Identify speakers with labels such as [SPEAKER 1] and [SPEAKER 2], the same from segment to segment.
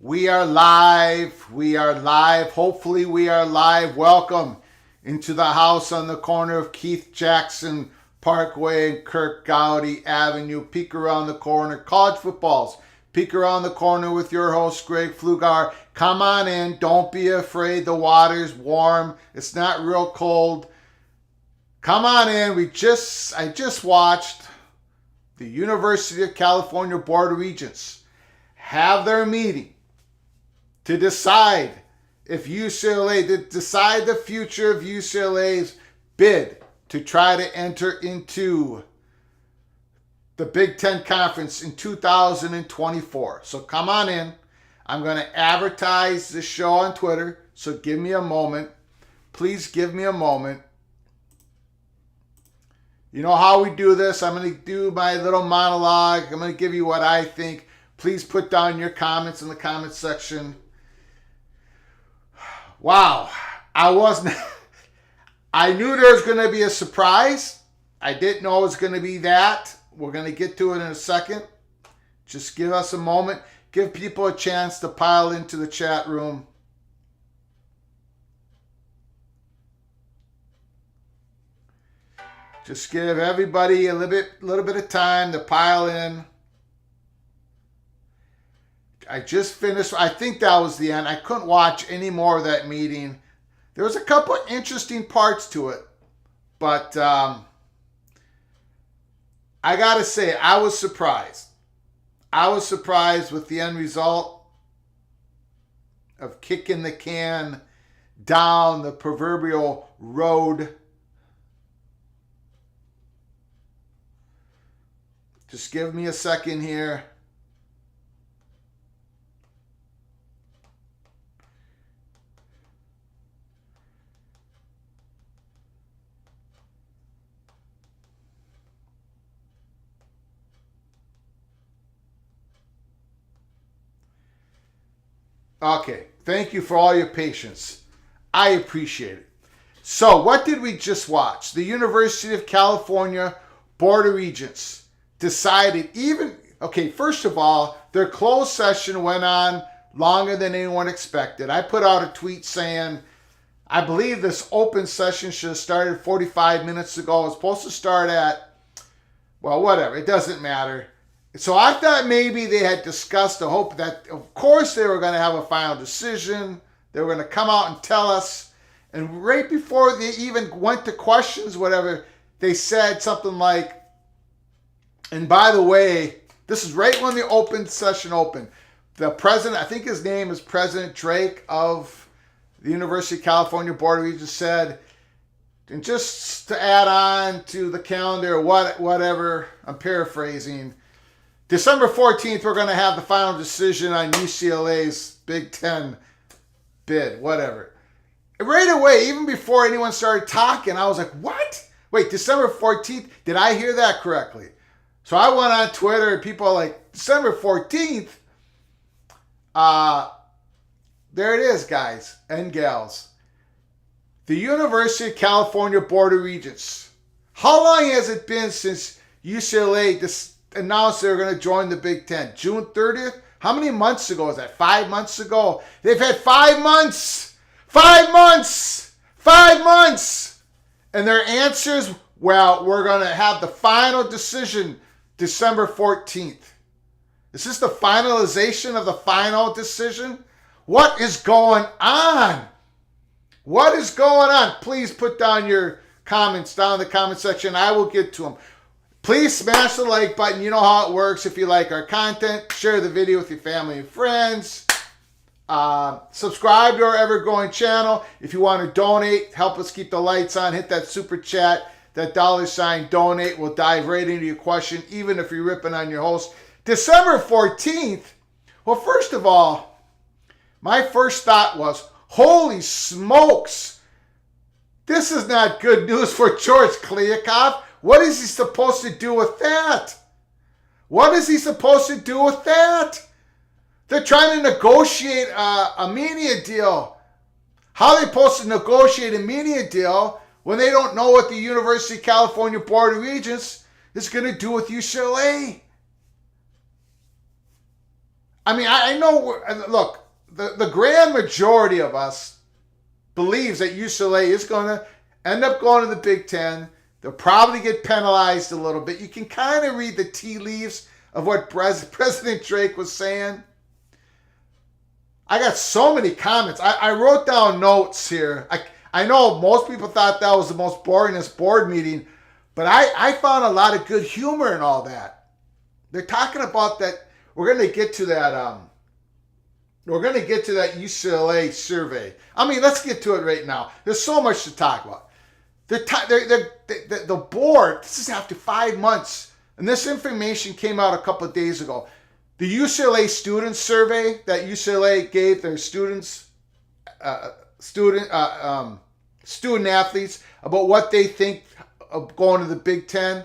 [SPEAKER 1] We are live. We are live. Hopefully we are live. Welcome into the house on the corner of Keith Jackson Parkway and Kirk Gowdy Avenue. Peek around the corner. College footballs. Peek around the corner with your host, Greg Flugar. Come on in. Don't be afraid. The water's warm. It's not real cold. Come on in. I just watched the University of California Board of Regents have their meeting to decide if UCLA, to decide the future of UCLA's bid to try to enter into the Big Ten Conference in 2024. So come on in. I'm going to advertise this show on Twitter, so give me a moment. Please give me a moment. You know how we do this. I'm going to do my little monologue. I'm going to give you what I think. Please put down your comments in the comments section. Wow, I knew there was going to be a surprise. I didn't know it was going to be that. We're going to get to it in a second. Just give us a moment. Give people a chance to pile into the chat room. Just give everybody a little bit of time to pile in. I just finished. I think that was the end. I couldn't watch any more of that meeting. There was a couple interesting parts to it. But I got to say, I was surprised. I was surprised with the end result of kicking the can down the proverbial road. Just give me a second here. Okay, thank you for all your patience. I appreciate it. So, what did we just watch? The University of California Board of Regents decided first of all, their closed session went on longer than anyone expected. I put out a tweet saying, I believe this open session should have started 45 minutes ago. It was supposed to start at, well, whatever, it doesn't matter. So I thought maybe they had discussed the hope that, of course, they were going to have a final decision. They were going to come out and tell us. And right before they even went to questions, whatever, they said something like, and by the way, this is right when the open session opened. The president, I think his name is President Drake of the University of California Board of Regents, said, and just to add on to the calendar, whatever, I'm paraphrasing, December 14th, we're going to have the final decision on UCLA's Big Ten bid, whatever. And right away, even before anyone started talking, I was like, what? Wait, December 14th? Did I hear that correctly? So I went on Twitter and people are like, December 14th? There it is, guys and gals. The University of California Board of Regents. How long has it been since UCLA announced they were going to join the Big Ten? June 30th? How many months ago is that? 5 months ago? They've had 5 months! 5 months! 5 months! And their answers, well, we're going to have the final decision December 14th. Is this the finalization of the final decision? What is going on? What is going on? Please put down your comments down in the comment section. I will get to them. Please smash the like button. You know how it works. If you like our content, share the video with your family and friends. Subscribe to our ever-growing channel. If you want to donate, help us keep the lights on, hit that super chat, that $ donate. We'll dive right into your question, even if you're ripping on your host. December 14th. Well, first of all, my first thought was, holy smokes. This is not good news for George Kliavkoff. What is he supposed to do with that? What is he supposed to do with that? They're trying to negotiate a media deal. How are they supposed to negotiate a media deal when they don't know what the University of California Board of Regents is going to do with UCLA? I mean, I know, look, the grand majority of us believes that UCLA is going to end up going to the Big Ten. They'll probably get penalized a little bit. You can kind of read the tea leaves of what President Drake was saying. I got so many comments. I wrote down notes here. I know most people thought that was the most boringest board meeting, but I found a lot of good humor in all that. They're talking about that. We're going to get to that. We're going to get to that UCLA survey. I mean, let's get to it right now. There's so much to talk about. The board, this is after 5 months, and this information came out a couple of days ago. The UCLA student survey that UCLA gave their students, student athletes about what they think of going to the Big Ten.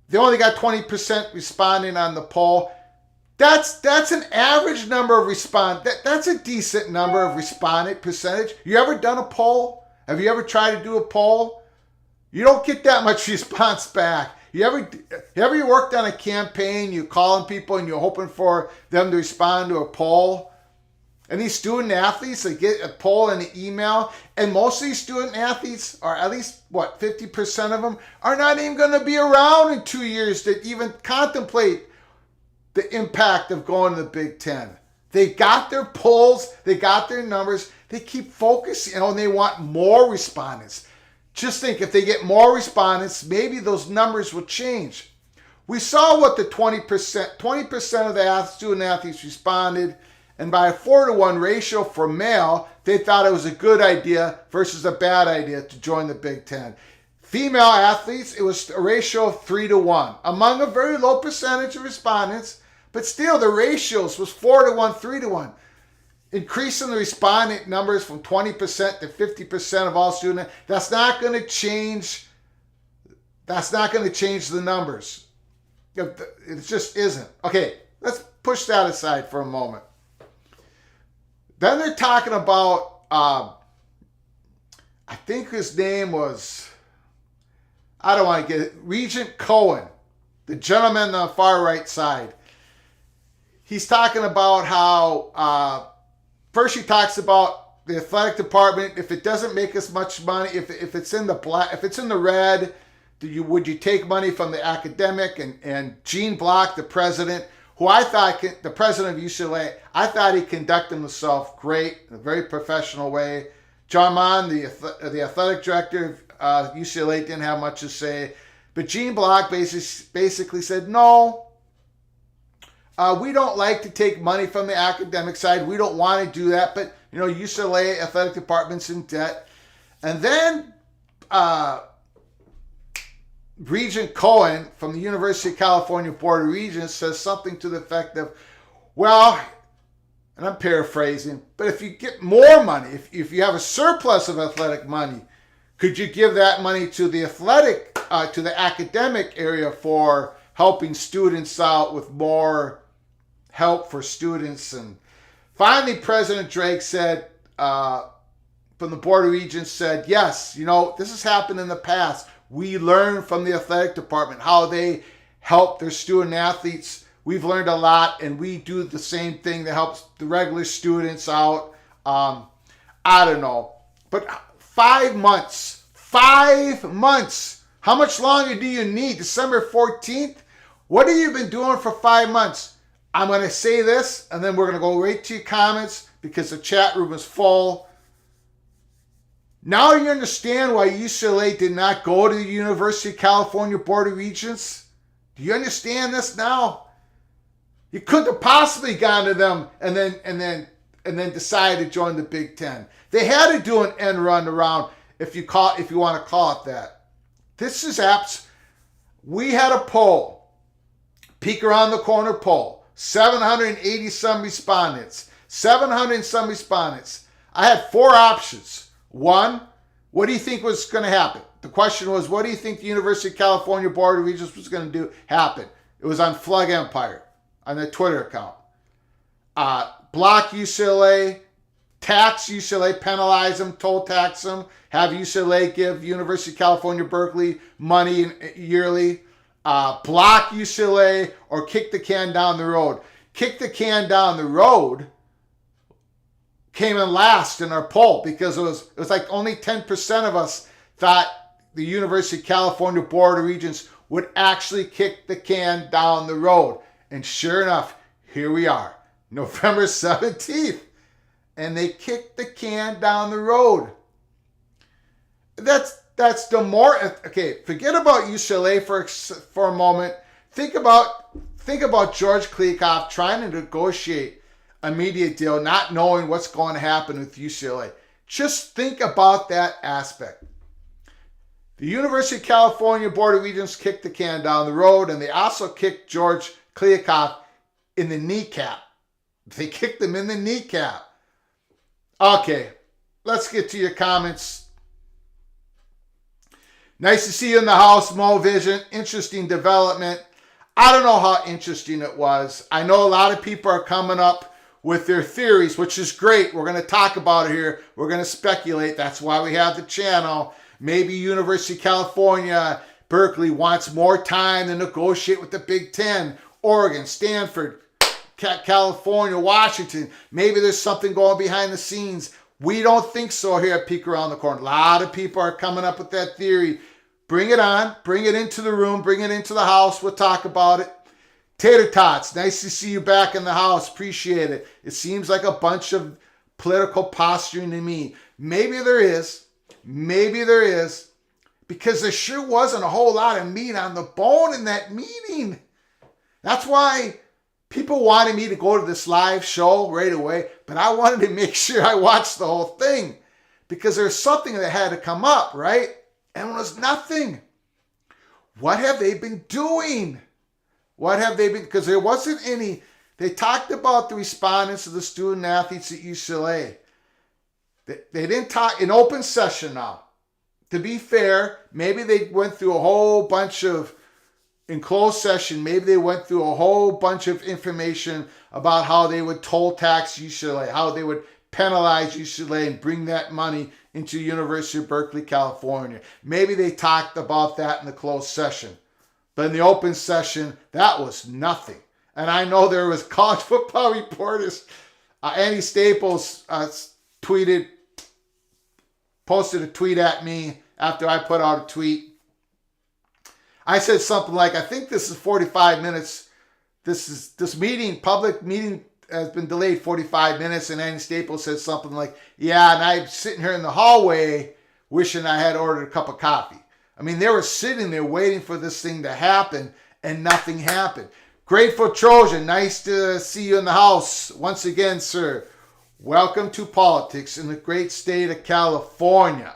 [SPEAKER 1] They only got 20% responding on the poll. That's an average number of That's a decent number of respondent percentage. You ever done a poll? Have you ever tried to do a poll? You don't get that much response back. You ever worked on a campaign, you're calling people and you're hoping for them to respond to a poll? And these student athletes, they get a poll and an email, and most of these student athletes, or at least, 50% of them, are not even going to be around in 2 years to even contemplate the impact of going to the Big Ten. They got their polls, they got their numbers, they keep focusing, and they want more respondents. Just think, if they get more respondents, maybe those numbers will change. We saw what the 20% of the student athletes responded, and by a 4-to-1 ratio for male, they thought it was a good idea versus a bad idea to join the Big Ten. Female athletes, it was a ratio of 3-to-1, among a very low percentage of respondents, but still the ratios was 4-to-1, 3-to-1. Increasing the respondent numbers from 20% to 50% of all students, that's not going to change. That's not going to change the numbers. It just isn't. Okay, let's push that aside for a moment. Then they're talking about, I think his name was, I don't want to get it, Regent Cohen, the gentleman on the far right side. He's talking about how, first he talks about the athletic department. If it doesn't make as much money, if it's in the black, if it's in the red, would you take money from the academic? And Gene Block, the president, who I thought, the president of UCLA, I thought he conducted himself great, in a very professional way. John Mon, the athletic director of UCLA, didn't have much to say. But Gene Block basically said, no, we don't like to take money from the academic side. We don't want to do that. But, UCLA athletic department's in debt. And then Regent Cohen from the University of California Board of Regents says something to the effect of, well, and I'm paraphrasing, but if you get more money, if you have a surplus of athletic money, could you give that money to the to the academic area for helping students out with more help for students? And finally, President Drake said, from the Board of Regents said, yes, this has happened in the past. We learned from the athletic department how they help their student athletes. We've learned a lot, and we do the same thing that helps the regular students out. I don't know. But 5 months. 5 months. How much longer do you need? December 14th? What have you been doing for 5 months? I'm going to say this, and then we're going to go right to your comments because the chat room is full. Now you understand why UCLA did not go to the University of California Board of Regents? Do you understand this now? You couldn't have possibly gone to them and then decided to join the Big Ten. They had to do an end run around, if you want to call it that. This is apps. We had a poll, peek around the corner poll, 780 some respondents, 700 some respondents. I had 4 options. 1, what do you think was going to happen? The question was, what do you think the University of California Board of Regents was going to do happen? It was on Flug Empire, on their Twitter account. Block UCLA, tax UCLA, penalize them, toll tax them, have UCLA give University of California, Berkeley money yearly, block UCLA, or kick the can down the road. kick the can down the road came in last in our poll because it was like only 10% of us thought the University of California Board of Regents would actually kick the can down the road. And sure enough, here we are, November 17th, and they kicked the can down the road. That's the more, okay, forget about UCLA for a moment. Think about George Kliakoff trying to negotiate a media deal, not knowing what's going to happen with UCLA. Just think about that aspect. The University of California Board of Regents kicked the can down the road, and they also kicked George Kliakoff in the kneecap. They kicked him in the kneecap. Okay, let's get to your comments. Nice to see you in the house, Mo Vision. Interesting development. I don't know how interesting it was. I know a lot of people are coming up with their theories, which is great. We're going to talk about it here. We're going to speculate. That's why we have the channel. Maybe University of California, Berkeley wants more time to negotiate with the Big Ten. Oregon, Stanford, California, Washington. Maybe there's something going behind the scenes. We don't think so here at Peek Around the Corner. A lot of people are coming up with that theory. Bring it on. Bring it into the room. Bring it into the house. We'll talk about it. Tater Tots, nice to see you back in the house. Appreciate it. It seems like a bunch of political posturing to me. Maybe there is. Maybe there is. Because there sure wasn't a whole lot of meat on the bone in that meeting. That's why people wanted me to go to this live show right away, but I wanted to make sure I watched the whole thing because there's something that had to come up, right? And it was nothing. What have they been doing? What have they been, because there wasn't any, they talked about the respondents of the student athletes at UCLA. They didn't talk in open session now. To be fair, maybe they went through a whole bunch of, in closed session, maybe they went through a whole bunch of information about how they would toll tax UCLA, how they would penalize UCLA and bring that money into University of Berkeley, California. Maybe they talked about that in the closed session. But in the open session, that was nothing. And I know there was college football reporters. Andy Staples posted a tweet at me after I put out a tweet. I said something like, I think this is 45 minutes. This public meeting has been delayed 45 minutes. And Andy Staples said something like, yeah, and I'm sitting here in the hallway wishing I had ordered a cup of coffee. I mean, they were sitting there waiting for this thing to happen and nothing happened. Grateful Trojan, nice to see you in the house. Once again, sir, welcome to politics in the great state of California.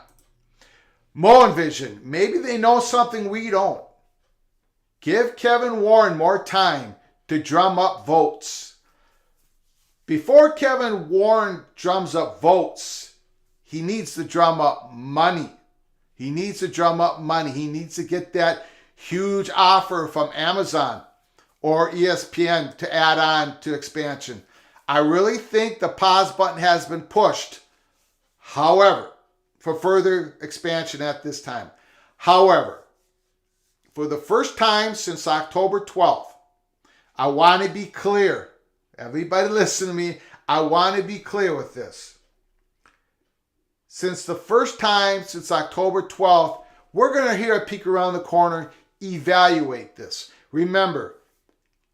[SPEAKER 1] Mo and Vision, maybe they know something we don't. Give Kevin Warren more time to drum up votes. Before Kevin Warren drums up votes, he needs to drum up money. He needs to drum up money. He needs to get that huge offer from Amazon or ESPN to add on to expansion. I really think the pause button has been pushed. However, for further expansion at this time. However, for the first time since October 12th, I want to be clear. Everybody listen to me. I want to be clear with this. Since the first time since October 12th, we're going to here at Peek Around the Corner evaluate this. Remember,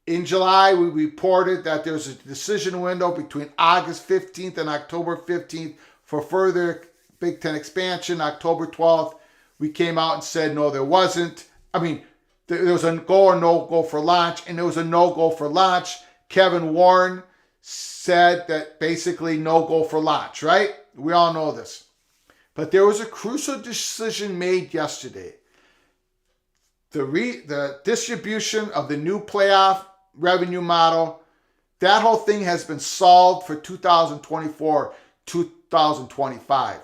[SPEAKER 1] in July, we reported that there's a decision window between August 15th and October 15th for further Big Ten expansion. October 12th, we came out and said, no, there wasn't. I mean, there was a go or no go for launch, and there was a no go for launch. Kevin Warren said that basically no go for launch, right? We all know this. But there was a crucial decision made yesterday. The distribution of the new playoff revenue model, that whole thing has been solved for 2024, 2025.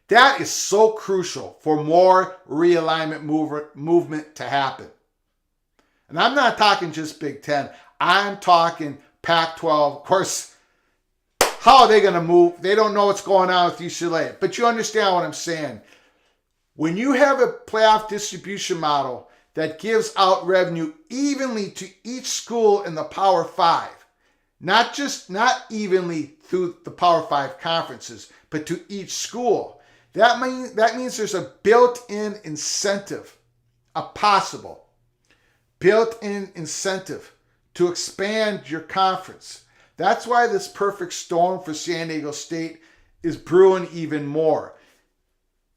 [SPEAKER 1] That is so crucial for more realignment movement to happen. And I'm not talking just Big Ten. I'm talking Pac-12. Of course, how are they going to move? They don't know what's going on with UCLA. But you understand what I'm saying. When you have a playoff distribution model, that gives out revenue evenly to each school in the Power Five. Not evenly through the Power Five conferences, but to each school. That means there's a built-in incentive, a possible built-in incentive to expand your conference. That's why this perfect storm for San Diego State is brewing even more.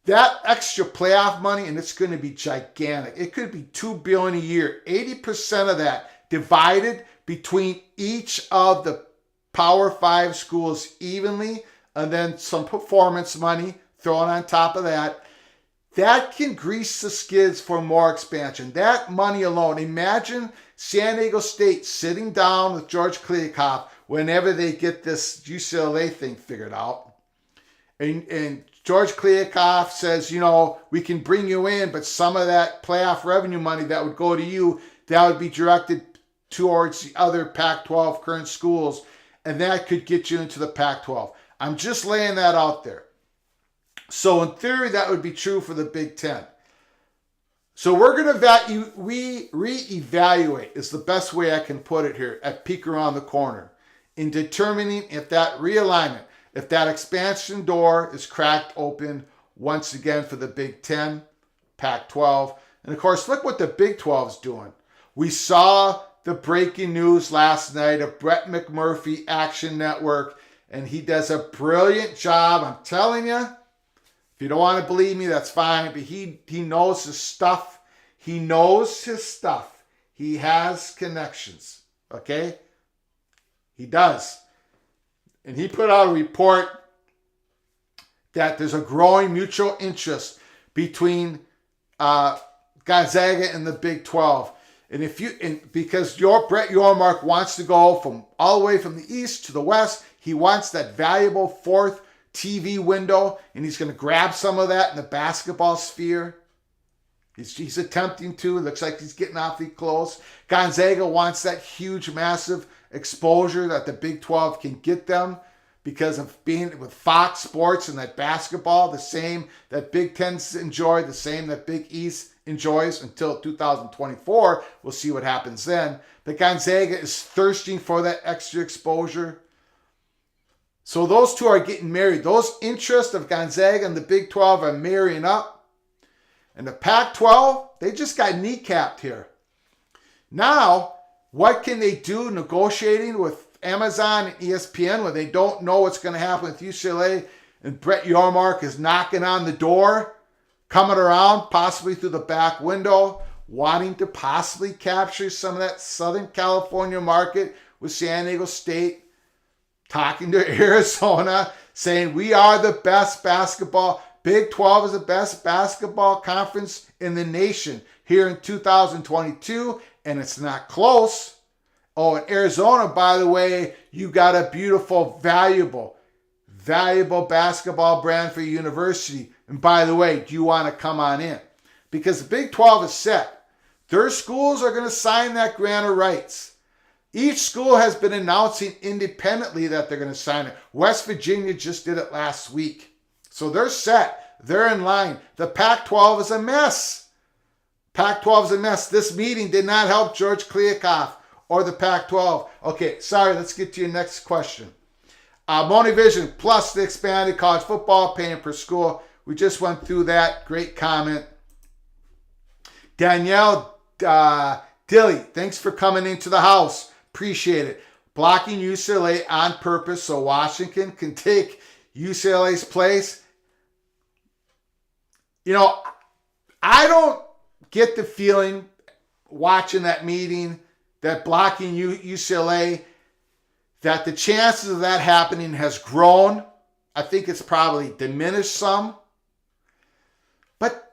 [SPEAKER 1] That extra playoff money, and it's going to be gigantic. It could be $2 billion a year. 80% of that divided between each of the Power Five schools evenly, and then some performance money thrown on top of that. That can grease the skids for more expansion. That money alone. Imagine San Diego State sitting down with George Kliavkoff whenever they get this UCLA thing figured out. And George Kliavkoff says, we can bring you in, but some of that playoff revenue money that would go to you, that would be directed towards the other Pac-12 current schools, and that could get you into the Pac-12. I'm just laying that out there. So in theory, that would be true for the Big Ten. So we're going to reevaluate is the best way I can put it here at Peek Around the Corner in determining if that realignment, if that expansion door is cracked open once again for the Big Ten, Pac-12. And of course, look what the Big 12 is doing. We saw the breaking news last night of Brett McMurphy Action Network, and he does a brilliant job. I'm telling you. If you don't want to believe me, that's fine. But he knows his stuff. He knows his stuff. He has connections. Okay? He does. And he put out a report that there's a growing mutual interest between Gonzaga and the Big 12. And because Brett Yormark wants to go from all the way from the east to the west, he wants that valuable fourth TV window, and he's going to grab some of that in the basketball sphere. He's attempting to. It looks like he's getting awfully close. Gonzaga wants that huge, massive exposure that the Big 12 can get them because of being with Fox Sports and that basketball, the same that Big Ten's enjoy, the same that Big East enjoys until 2024. We'll see what happens then. But Gonzaga is thirsting for that extra exposure. So those two are getting married. Those interests of Gonzaga and the Big 12 are marrying up. And the Pac-12, they just got kneecapped here. Now, what can they do negotiating with Amazon and ESPN when they don't know what's going to happen with UCLA and Brett Yormark is knocking on the door, coming around possibly through the back window, wanting to possibly capture some of that Southern California market with San Diego State, talking to Arizona, saying we are the best basketball. Big 12 is the best basketball conference in the nation here in 2022, and it's not close. Oh, in Arizona, by the way, you got a beautiful, valuable basketball brand for your university. And by the way, do you want to come on in? Because the Big 12 is set. Their schools are going to sign that grant of rights. Each school has been announcing independently that they're going to sign it. West Virginia just did it last week. So they're set. They're in line. The Pac-12 is a mess. Pac-12 is a mess. This meeting did not help George Kliavkoff or the Pac-12. Okay, sorry, let's get to your next question. Monovision plus the expanded college football paying per school. We just went through that. Great comment. Danielle Dilly, thanks for coming into the house. Appreciate it. Blocking UCLA on purpose so Washington can take UCLA's place. I don't get the feeling watching that meeting that blocking UCLA, that the chances of that happening has grown. I think it's probably diminished some. But,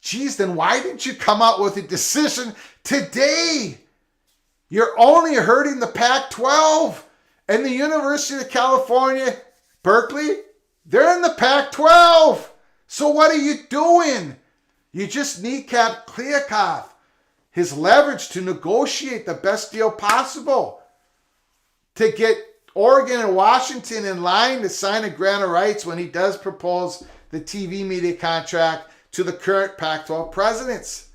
[SPEAKER 1] geez, then why didn't you come out with a decision today? You're only hurting the Pac-12 and the University of California, Berkeley. They're in the Pac-12. So what are you doing? You just kneecapped Kliavkoff, his leverage to negotiate the best deal possible, to get Oregon and Washington in line to sign a grant of rights when he does propose the TV media contract to the current Pac-12 presidents.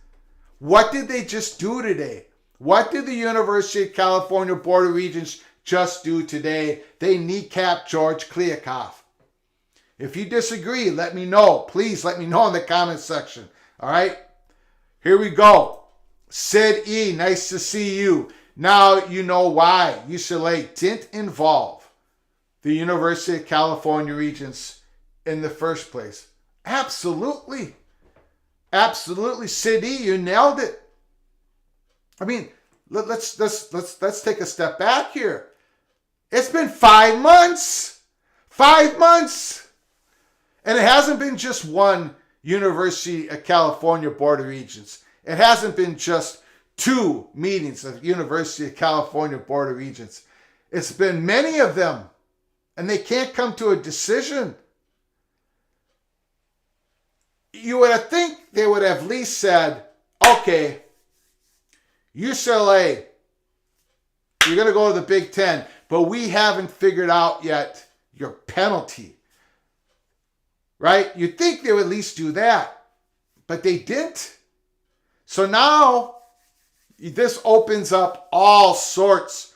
[SPEAKER 1] What did they just do today? What did the University of California Board of Regents just do today? They kneecapped George Kliakoff. If you disagree, let me know. Please let me know in the comment section. All right? Here we go. Sid E, nice to see you. Now you know why UCLA didn't involve the University of California Regents in the first place. Absolutely. Absolutely. Sid E, you nailed it. I mean, let's take a step back here. It's been 5 months. 5 months. And it hasn't been just one University of California Board of Regents. It hasn't been just 2 meetings of University of California Board of Regents. It's been many of them. And they can't come to a decision. You would think they would have at least said, okay, UCLA, you're going to go to the Big Ten, but we haven't figured out yet your penalty. Right? You'd think they would at least do that, but they didn't. So now this opens up all sorts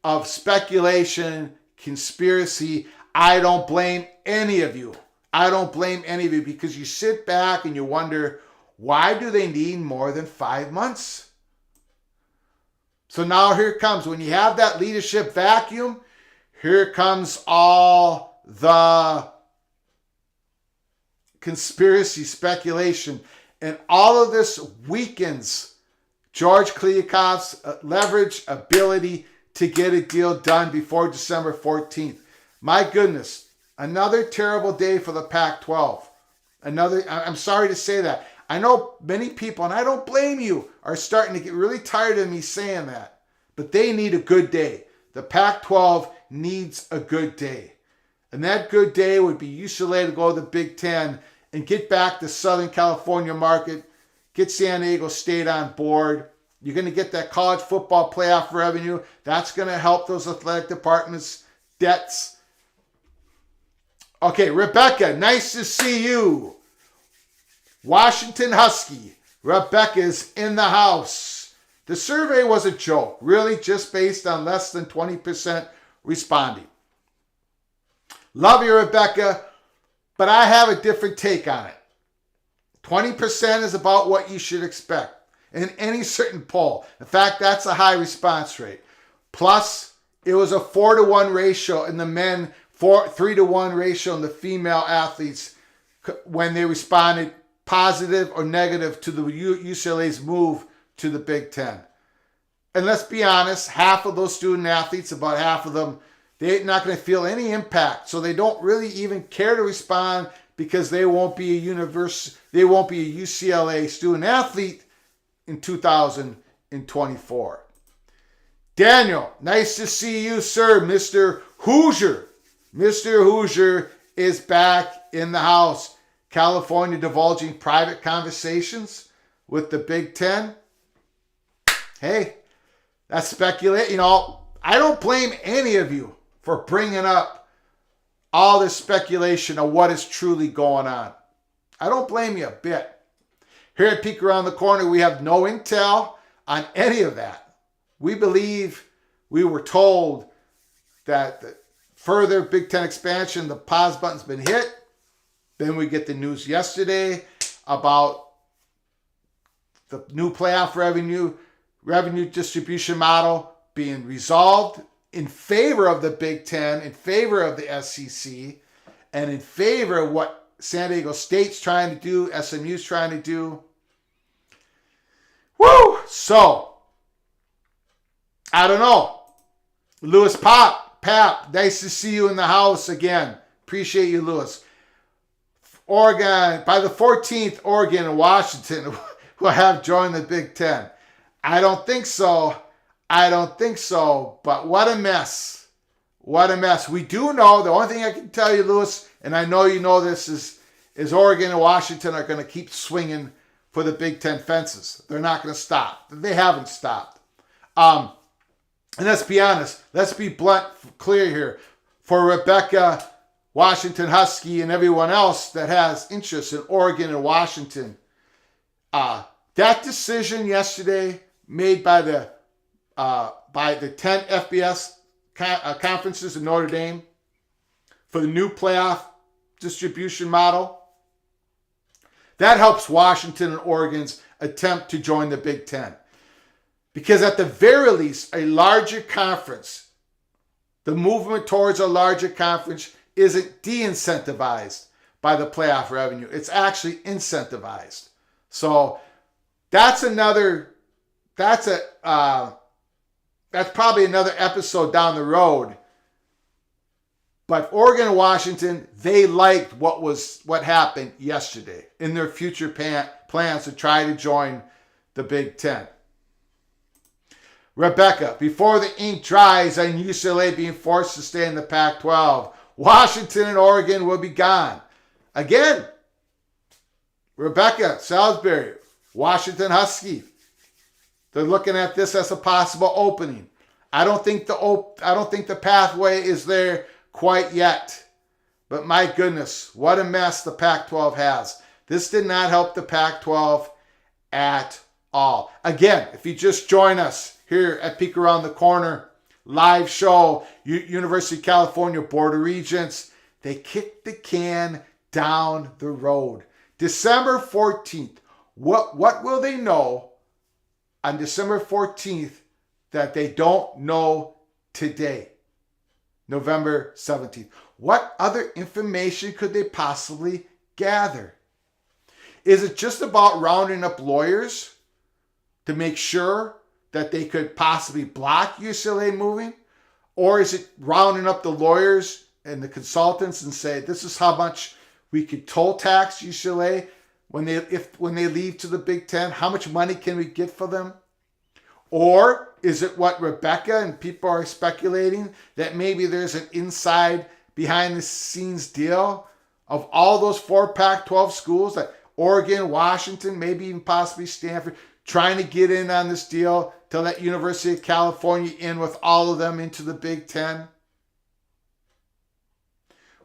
[SPEAKER 1] of speculation, conspiracy. I don't blame any of you. I don't blame any of you because you sit back and you wonder, why do they need more than 5 months? So now here it comes. When you have that leadership vacuum, here comes all the conspiracy speculation. And all of this weakens George Kliakoff's leverage ability to get a deal done before December 14th. My goodness, another terrible day for the Pac-12. I'm sorry to say that. I know many people, and I don't blame you, are starting to get really tired of me saying that. But they need a good day. The Pac-12 needs a good day. And that good day would be UCLA to go to the Big Ten and get back the Southern California market, get San Diego State on board. You're going to get that college football playoff revenue. That's going to help those athletic departments' debts. Okay, Rebecca, nice to see you. Washington Husky, Rebecca's in the house. The survey was a joke, really just based on less than 20% responding. Love you, Rebecca, but I have a different take on it. 20% is about what you should expect in any certain poll. In fact, that's a high response rate. Plus, it was a 4-to-1 ratio in the men, 3-to-1 ratio in the female athletes when they responded positive or negative to the UCLA's move to the Big Ten. And let's be honest, half of those student athletes, about half of them, they're not going to feel any impact. So they don't really even care to respond because they won't be a UCLA student athlete in 2024. Daniel, nice to see you, sir. Mr. Hoosier. Mr. Hoosier is back in the house. California divulging private conversations with the Big Ten. Hey, that's speculation. I don't blame any of you for bringing up all this speculation of what is truly going on. I don't blame you a bit. Here at Peek Around the Corner, we have no intel on any of that. We believe we were told that the further Big Ten expansion, the pause button's been hit. Then we get the news yesterday about the new playoff revenue distribution model being resolved in favor of the Big Ten, in favor of the SEC, and in favor of what San Diego State's trying to do, SMU's trying to do. Woo! So, I don't know. Lewis Pap, nice to see you in the house again. Appreciate you, Lewis. Oregon, by the 14th, Oregon and Washington will have joined the Big Ten. I don't think so. But what a mess. What a mess. We do know, the only thing I can tell you, Lewis, and I know you know this, is Oregon and Washington are going to keep swinging for the Big Ten fences. They're not going to stop. They haven't stopped. And let's be honest. Let's be blunt, clear here. For Rebecca, Washington Husky, and everyone else that has interest in Oregon and Washington, That decision yesterday made by the 10 FBS conferences in Notre Dame for the new playoff distribution model, that helps Washington and Oregon's attempt to join the Big Ten. Because at the very least, a larger conference, the movement towards a larger conference isn't de-incentivized by the playoff revenue. It's actually incentivized. So that's probably another episode down the road. But Oregon and Washington, they liked what happened yesterday in their future plans to try to join the Big Ten. Rebecca, before the ink dries on UCLA being forced to stay in the Pac-12, Washington and Oregon will be gone. Again, Rebecca Salisbury, Washington Husky, they're looking at this as a possible opening. I don't think the pathway is there quite yet. But my goodness, what a mess the Pac-12 has. This did not help the Pac-12 at all. Again, if you just join us here at Peek Around the Corner, live show, University of California Board of Regents, they kicked the can down the road. December 14th, what will they know on December 14th that they don't know today? November 17th. What other information could they possibly gather? Is it just about rounding up lawyers to make sure that they could possibly block UCLA moving? Or is it rounding up the lawyers and the consultants and say, this is how much we could toll tax UCLA when they leave to the Big Ten? How much money can we get for them? Or is it what Rebecca and people are speculating, that maybe there's an inside behind the scenes deal of all those 4 Pac-12 schools, that Oregon, Washington, maybe even possibly Stanford, trying to get in on this deal to let University of California in with all of them into the Big Ten?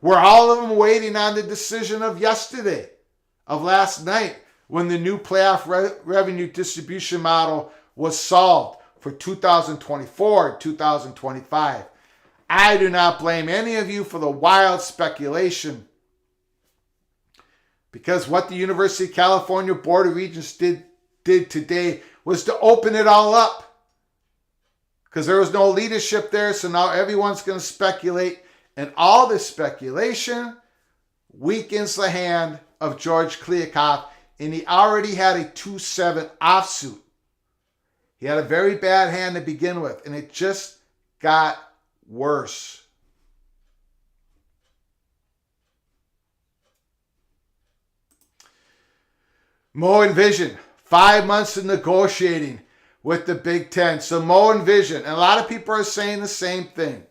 [SPEAKER 1] Were all of them waiting on the decision of yesterday, of last night, when the new playoff revenue distribution model was solved for 2024 and 2025? I do not blame any of you for the wild speculation, because what the University of California Board of Regents did today was to open it all up, because there was no leadership there. So now everyone's going to speculate, and all this speculation weakens the hand of George Kliakoff, and he already had a 2-7 offsuit. He had a very bad hand to begin with, and it just got worse. Mo and Vision, 5 months of negotiating with the Big Ten. So Mo and Vision, and a lot of people are saying the same thing.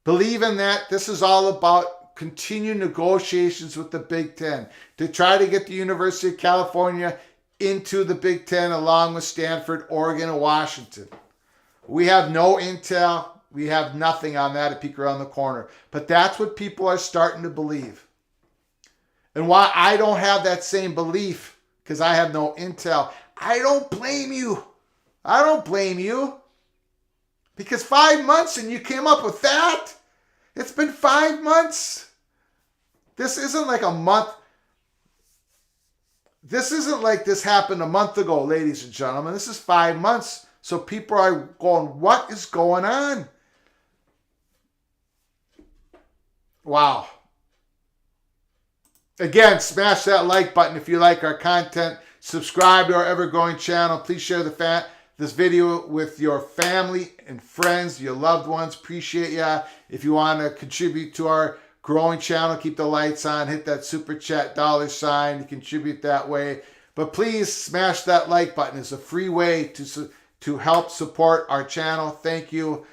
[SPEAKER 1] Believing that this is all about continued negotiations with the Big Ten to try to get the University of California into the Big Ten along with Stanford, Oregon, and Washington. We have no intel. We have nothing on that at Peek Around the Corner. But that's what people are starting to believe. And why I don't have that same belief, because I have no intel, I don't blame you. I don't blame you. Because 5 months and you came up with that? It's been 5 months. This isn't like a month. This isn't like this happened a month ago, ladies and gentlemen. This is 5 months. So people are going, what is going on? Wow. Again, smash that like button if you like our content. Subscribe to our ever-growing channel. Please share this video with your family and friends, your loved ones. Appreciate ya. If you want to contribute to our growing channel, keep the lights on, hit that super chat $sign to contribute that way. But please smash that like button. It's a free way to help support our channel. Thank you.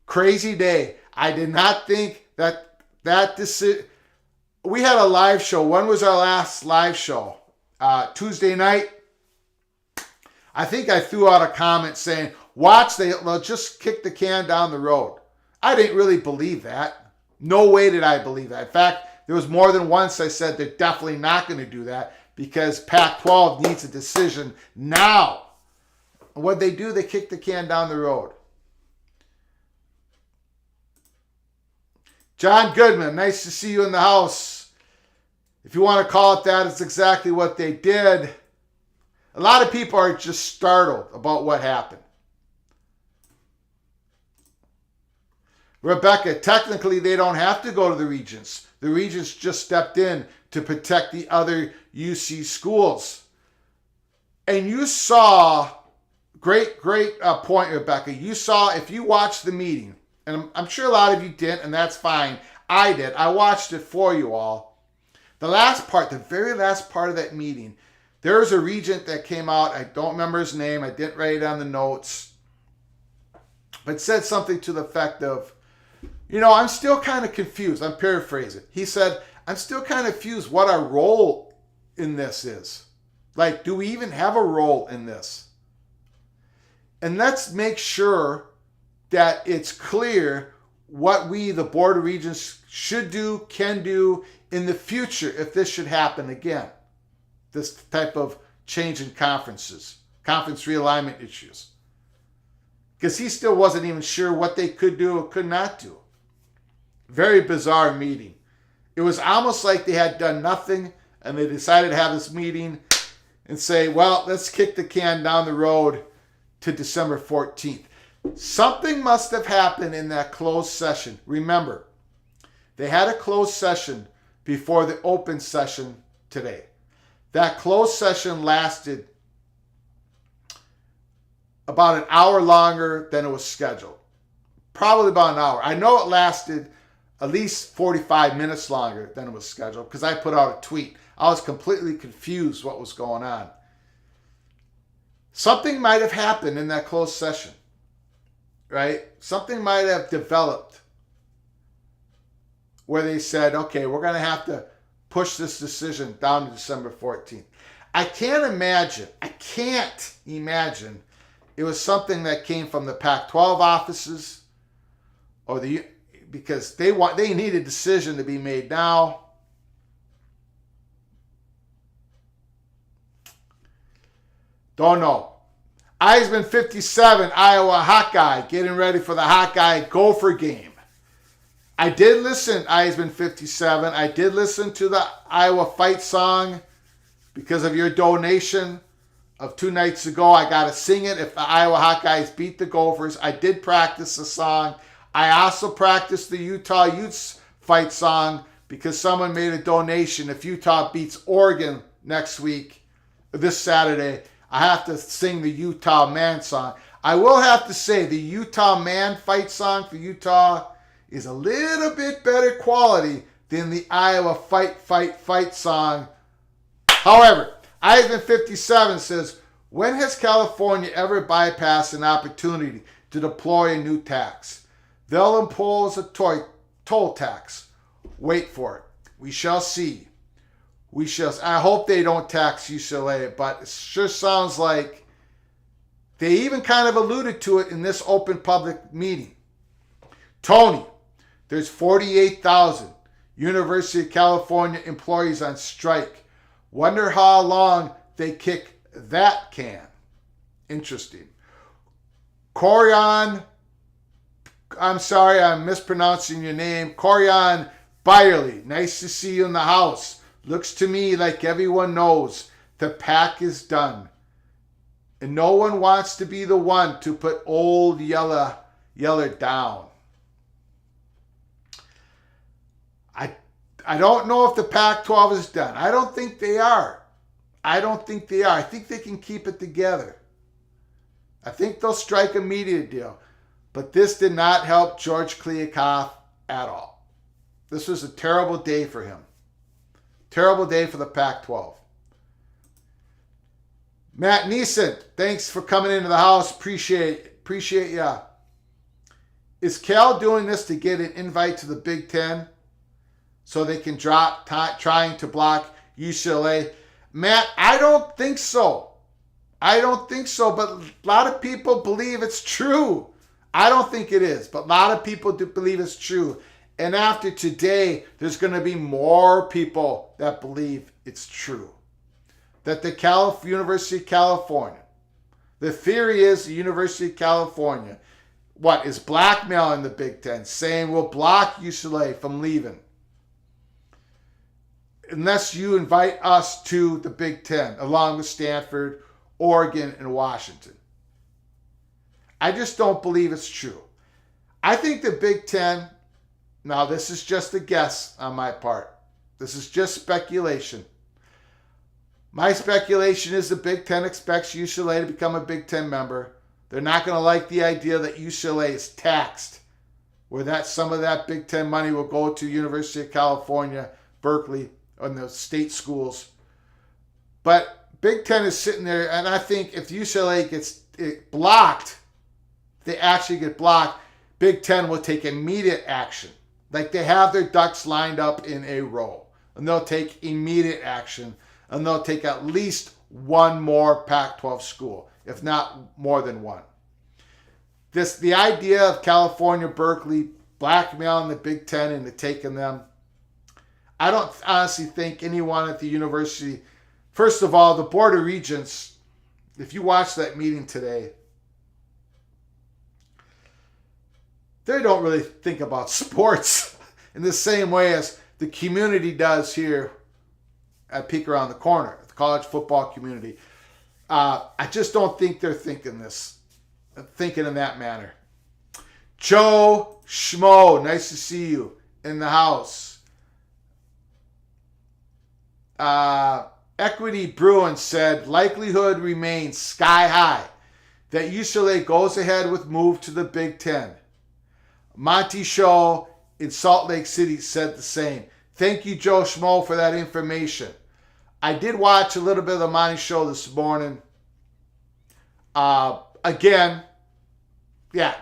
[SPEAKER 1] Crazy day. I did not think that decision. We had a live show. When was our last live show? Tuesday night. I think I threw out a comment saying, watch, they'll just kick the can down the road. I didn't really believe that. No way did I believe that. In fact, there was more than once I said they're definitely not going to do that, because Pac-12 needs a decision now. And what they do, they kick the can down the road. John Goodman, nice to see you in the house. If you want to call it that, it's exactly what they did. A lot of people are just startled about what happened. Rebecca, technically they don't have to go to the Regents. The Regents just stepped in to protect the other UC schools. And you saw, great point, Rebecca. You saw, if you watched the meeting, and I'm sure a lot of you didn't, and that's fine. I did. I watched it for you all. The last part, the very last part of that meeting, there was a regent that came out. I don't remember his name. I didn't write it on the notes. But said something to the effect of, I'm still kind of confused. I'm paraphrasing. He said, I'm still kind of confused what our role in this is. Like, do we even have a role in this? And let's make sure that it's clear what we, the Board of Regents, should do, can do in the future if this should happen again. This type of change in conference realignment issues. Because he still wasn't even sure what they could do or could not do. Very bizarre meeting. It was almost like they had done nothing and they decided to have this meeting and say, well, let's kick the can down the road to December 14th. Something must have happened in that closed session. Remember, they had a closed session before the open session today. That closed session lasted about an hour longer than it was scheduled. Probably about an hour. I know it lasted at least 45 minutes longer than it was scheduled because I put out a tweet. I was completely confused what was going on. Something might have happened in that closed session, right? Something might have developed where they said, okay, we're going to have to push this decision down to December 14th. I can't imagine it was something that came from the Pac-12 offices or because they need a decision to be made now. Don't know. Eisman 57, Iowa Hawkeye, getting ready for the Hawkeye Gopher game. I did listen, Eisman 57. I did listen to the Iowa fight song because of your donation of 2 nights ago. I got to sing it if the Iowa Hawkeyes beat the Gophers. I did practice the song. I also practiced the Utah Utes fight song because someone made a donation. If Utah beats Oregon next week, this Saturday, I have to sing the Utah Man song. I will have to say the Utah Man fight song for Utah is a little bit better quality than the Iowa fight song. However, Ivan 57 says, when has California ever bypassed an opportunity to deploy a new tax? They'll impose a toll tax. Wait for it. We shall see. I hope they don't tax UCLA, but it sure sounds like they even kind of alluded to it in this open public meeting. Tony, there's 48,000 University of California employees on strike. Wonder how long they kick that can. Interesting. Corian, I'm sorry, I'm mispronouncing your name. Corian Byerly, nice to see you in the house. Looks to me like everyone knows the pack is done. And no one wants to be the one to put old Yeller down. I don't know if the Pac-12 is done. I don't think they are. I think they can keep it together. I think they'll strike a media deal. But this did not help George Kliavkoff at all. This was a terrible day for him. Terrible day for the Pac-12. Matt Neeson, thanks for coming into the house. Appreciate ya. Is Cal doing this to get an invite to the Big Ten so they can drop trying to block UCLA? Matt, I don't think so. But a lot of people believe it's true. I don't think it is, but a lot of people do believe it's true. And after today, there's going to be more people that believe it's true. that the University of California, the theory is the University of California, is blackmailing the Big Ten, saying we'll block UCLA from leaving unless you invite us to the Big Ten, along with Stanford, Oregon, and Washington. I just don't believe it's true. I think the Big Ten, now this is just a guess on my part. This is just speculation. My speculation is the Big Ten expects UCLA to become a Big Ten member. They're not going to like the idea that UCLA is taxed, where that some of that Big Ten money will go to University of California, Berkeley, and the state schools. But Big Ten is sitting there, and I think if UCLA gets blocked, they actually get blocked, Big Ten will take immediate action. Like they have their ducks lined up in a row. And they'll take immediate action. And they'll take at least one more Pac-12 school, if not more than one. The idea of California, Berkeley, blackmailing the Big Ten into taking them, I don't honestly think anyone at the university, first of all, the Board of Regents, if you watch that meeting today, they don't really think about sports in the same way as the community does here at Peek Around the Corner, the college football community. I just don't think they're thinking in that manner. Joe Schmo, nice to see you in the house. Equity Bruin said, likelihood remains sky high that UCLA goes ahead with move to the Big Ten. Monty Shaw in Salt Lake City said the same. Thank you, Joe Schmo, for that information. I did watch a little bit of the Monty Show this morning. Again,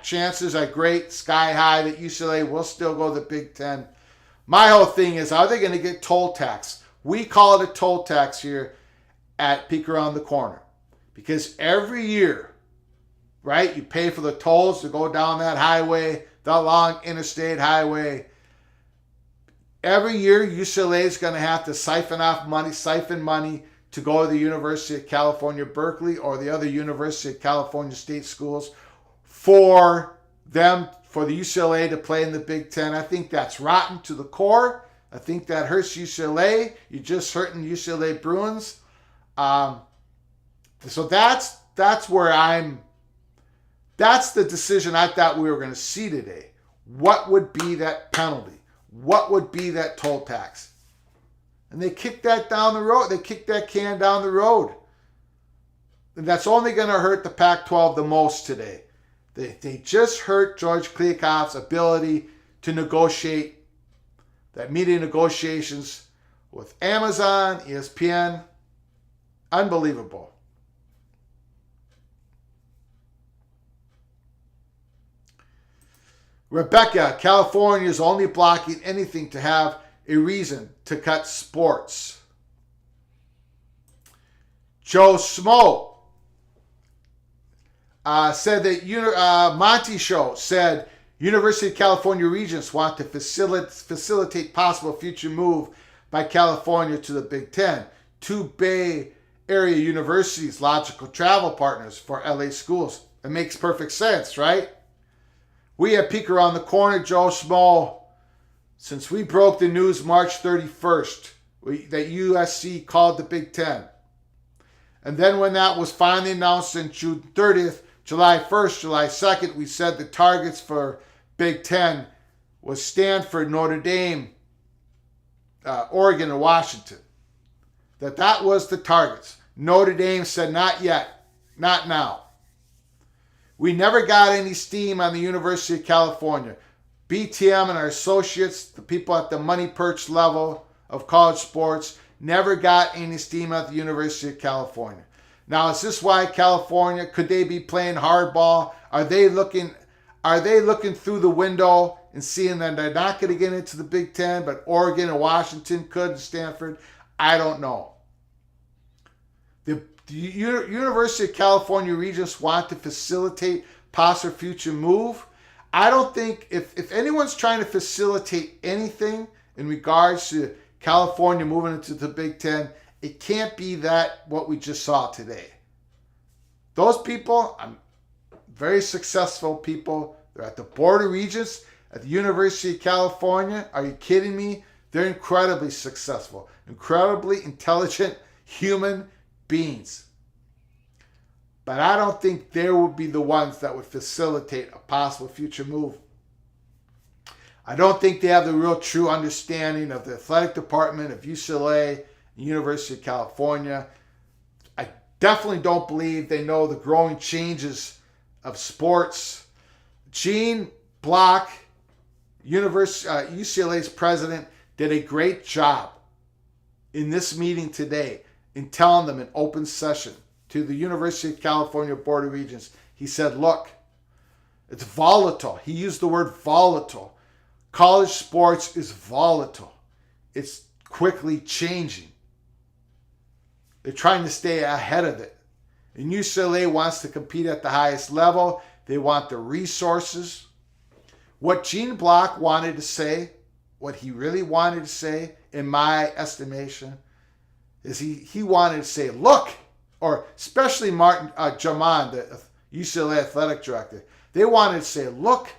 [SPEAKER 1] chances are great, sky high, that UCLA will still go to the Big Ten. My whole thing is, are they going to get toll tax? We call it a toll tax here at Peek Around the Corner. Because every year, right, you pay for the tolls to go down that highway, the long interstate highway. Every year, UCLA is going to have to siphon money to go to the University of California, Berkeley, or the other University of California state schools for the UCLA to play in the Big Ten. I think that's rotten to the core. I think that hurts UCLA. You're just hurting UCLA Bruins. So that's where that's the decision I thought we were going to see today. What would be that penalty? What would be that toll tax? And they kicked that down the road. They kicked that can down the road. And that's only going to hurt the Pac-12 the most today. They just hurt George Kliavkoff's ability to negotiate, that media negotiations with Amazon, ESPN. Unbelievable. Rebecca, California is only blocking anything to have a reason to cut sports. Joe Smo said that Monty Show said University of California Regents want to facilitate possible future move by California to the Big Ten. Two Bay Area universities, logical travel partners for LA schools. It makes perfect sense, right? We at Peek Around the Corner, Joe Schmo, since we broke the news March 31st that USC called the Big Ten. And then when that was finally announced on June 30th, July 1st, July 2nd, we said the targets for Big Ten was Stanford, Notre Dame, Oregon, and Washington. That was the targets. Notre Dame said not yet, not now. We never got any steam on the University of California. BTM and our associates, the people at the money perch level of college sports, never got any steam at the University of California. Now, is this why California, could they be playing hardball? Are they looking through the window and seeing that they're not going to get into the Big Ten, but Oregon and Washington could, and Stanford? I don't know. The University of California Regents want to facilitate possible future move. I don't think, if anyone's trying to facilitate anything in regards to California moving into the Big Ten, It can't be that what we just saw today. Those people, very successful people. They're at the Board of Regents at the University of California. Are you kidding me? They're incredibly successful, incredibly intelligent human beings. But I don't think they would be the ones that would facilitate a possible future move. I don't think they have the real true understanding of the athletic department of UCLA, University of California. I definitely don't believe they know the growing changes of sports. Gene Block, UCLA's president, did a great job in this meeting today in telling them in open session to the University of California Board of Regents. He said, look, it's volatile. He used the word volatile. College sports is volatile. It's quickly changing. They're trying to stay ahead of it. And UCLA wants to compete at the highest level. They want the resources. What Gene Block wanted to say, what he really wanted to say, in my estimation, is he wanted to say, look, or especially Martin Jaman, the UCLA athletic director, they wanted to say, look,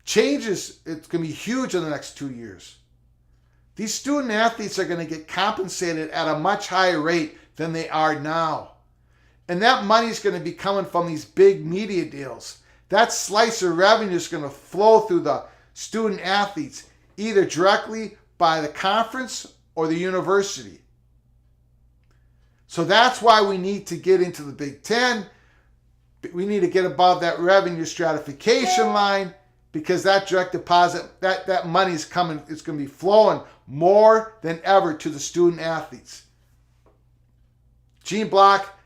[SPEAKER 1] changes, it's going to be huge in the next 2 years. These student athletes are going to get compensated at a much higher rate than they are now. And that money is going to be coming from these big media deals. That slice of revenue is going to flow through the student athletes, either directly by the conference or the university. So that's why we need to get into the Big Ten. We need to get above that revenue stratification line, because that direct deposit, that money is coming, it's going to be flowing more than ever to the student athletes. Gene Block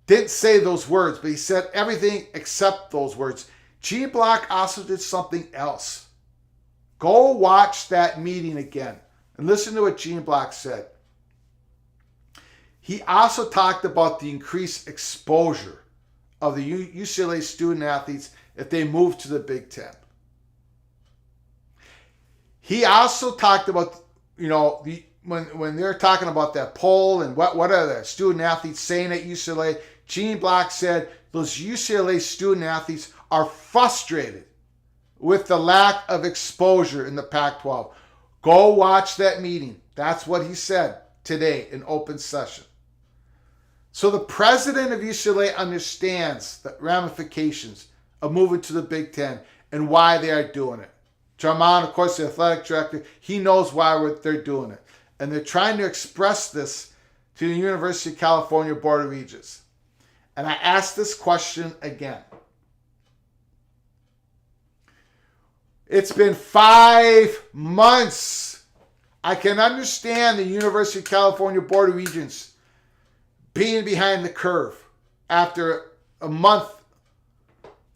[SPEAKER 1] didn't say those words, but he said everything except those words. Gene Block also did something else. Go watch that meeting again and listen to what Gene Block said. He also talked about the increased exposure of the UCLA student athletes if they move to the Big Ten. He also talked about, when they're talking about that poll and what are the student athletes saying at UCLA, Gene Block said those UCLA student athletes are frustrated with the lack of exposure in the Pac-12. Go watch that meeting. That's what he said today in open session. So the president of UCLA understands the ramifications of moving to the Big Ten and why they are doing it. Jarman, of course, the athletic director, he knows why they're doing it. And they're trying to express this to the University of California Board of Regents. And I ask this question again. It's been 5 months. I can understand the University of California Board of Regents being behind the curve. After a month,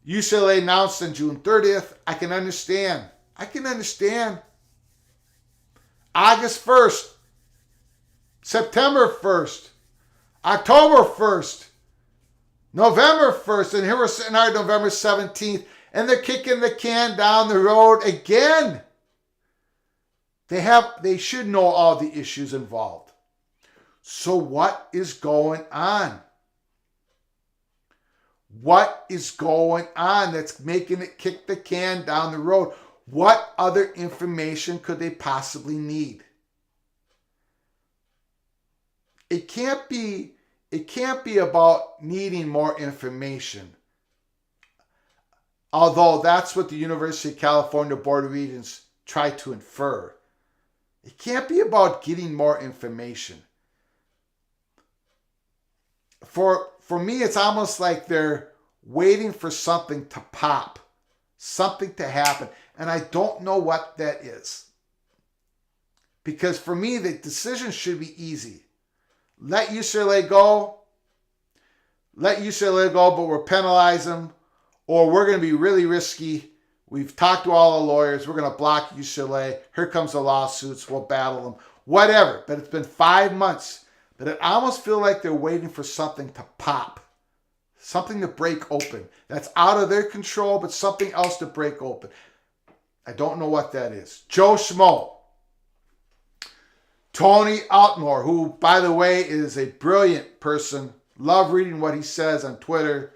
[SPEAKER 1] UCLA announced on June 30th, I can understand. August 1st, September 1st, October 1st, November 1st, and here we're sitting on November 17th, and they're kicking the can down the road again. They should know all the issues involved. So what is going on? What is going on that's making it kick the can down the road? What other information could they possibly need? It can't be about needing more information. Although that's what the University of California Board of Regents try to infer. It can't be about getting more information. For me, it's almost like they're waiting for something to pop, something to happen. And I don't know what that is. Because for me, the decision should be easy. Let UCLA go, but we'll penalize them. Or we're going to be really risky. We've talked to all the lawyers. We're going to block UCLA. Here comes the lawsuits. We'll battle them. Whatever. But it's been 5 months. But it almost feels like they're waiting for something to pop. Something to break open. That's out of their control, but something else to break open. I don't know what that is. Joe Schmo. Tony Altmore, who, by the way, is a brilliant person. Love reading what he says on Twitter.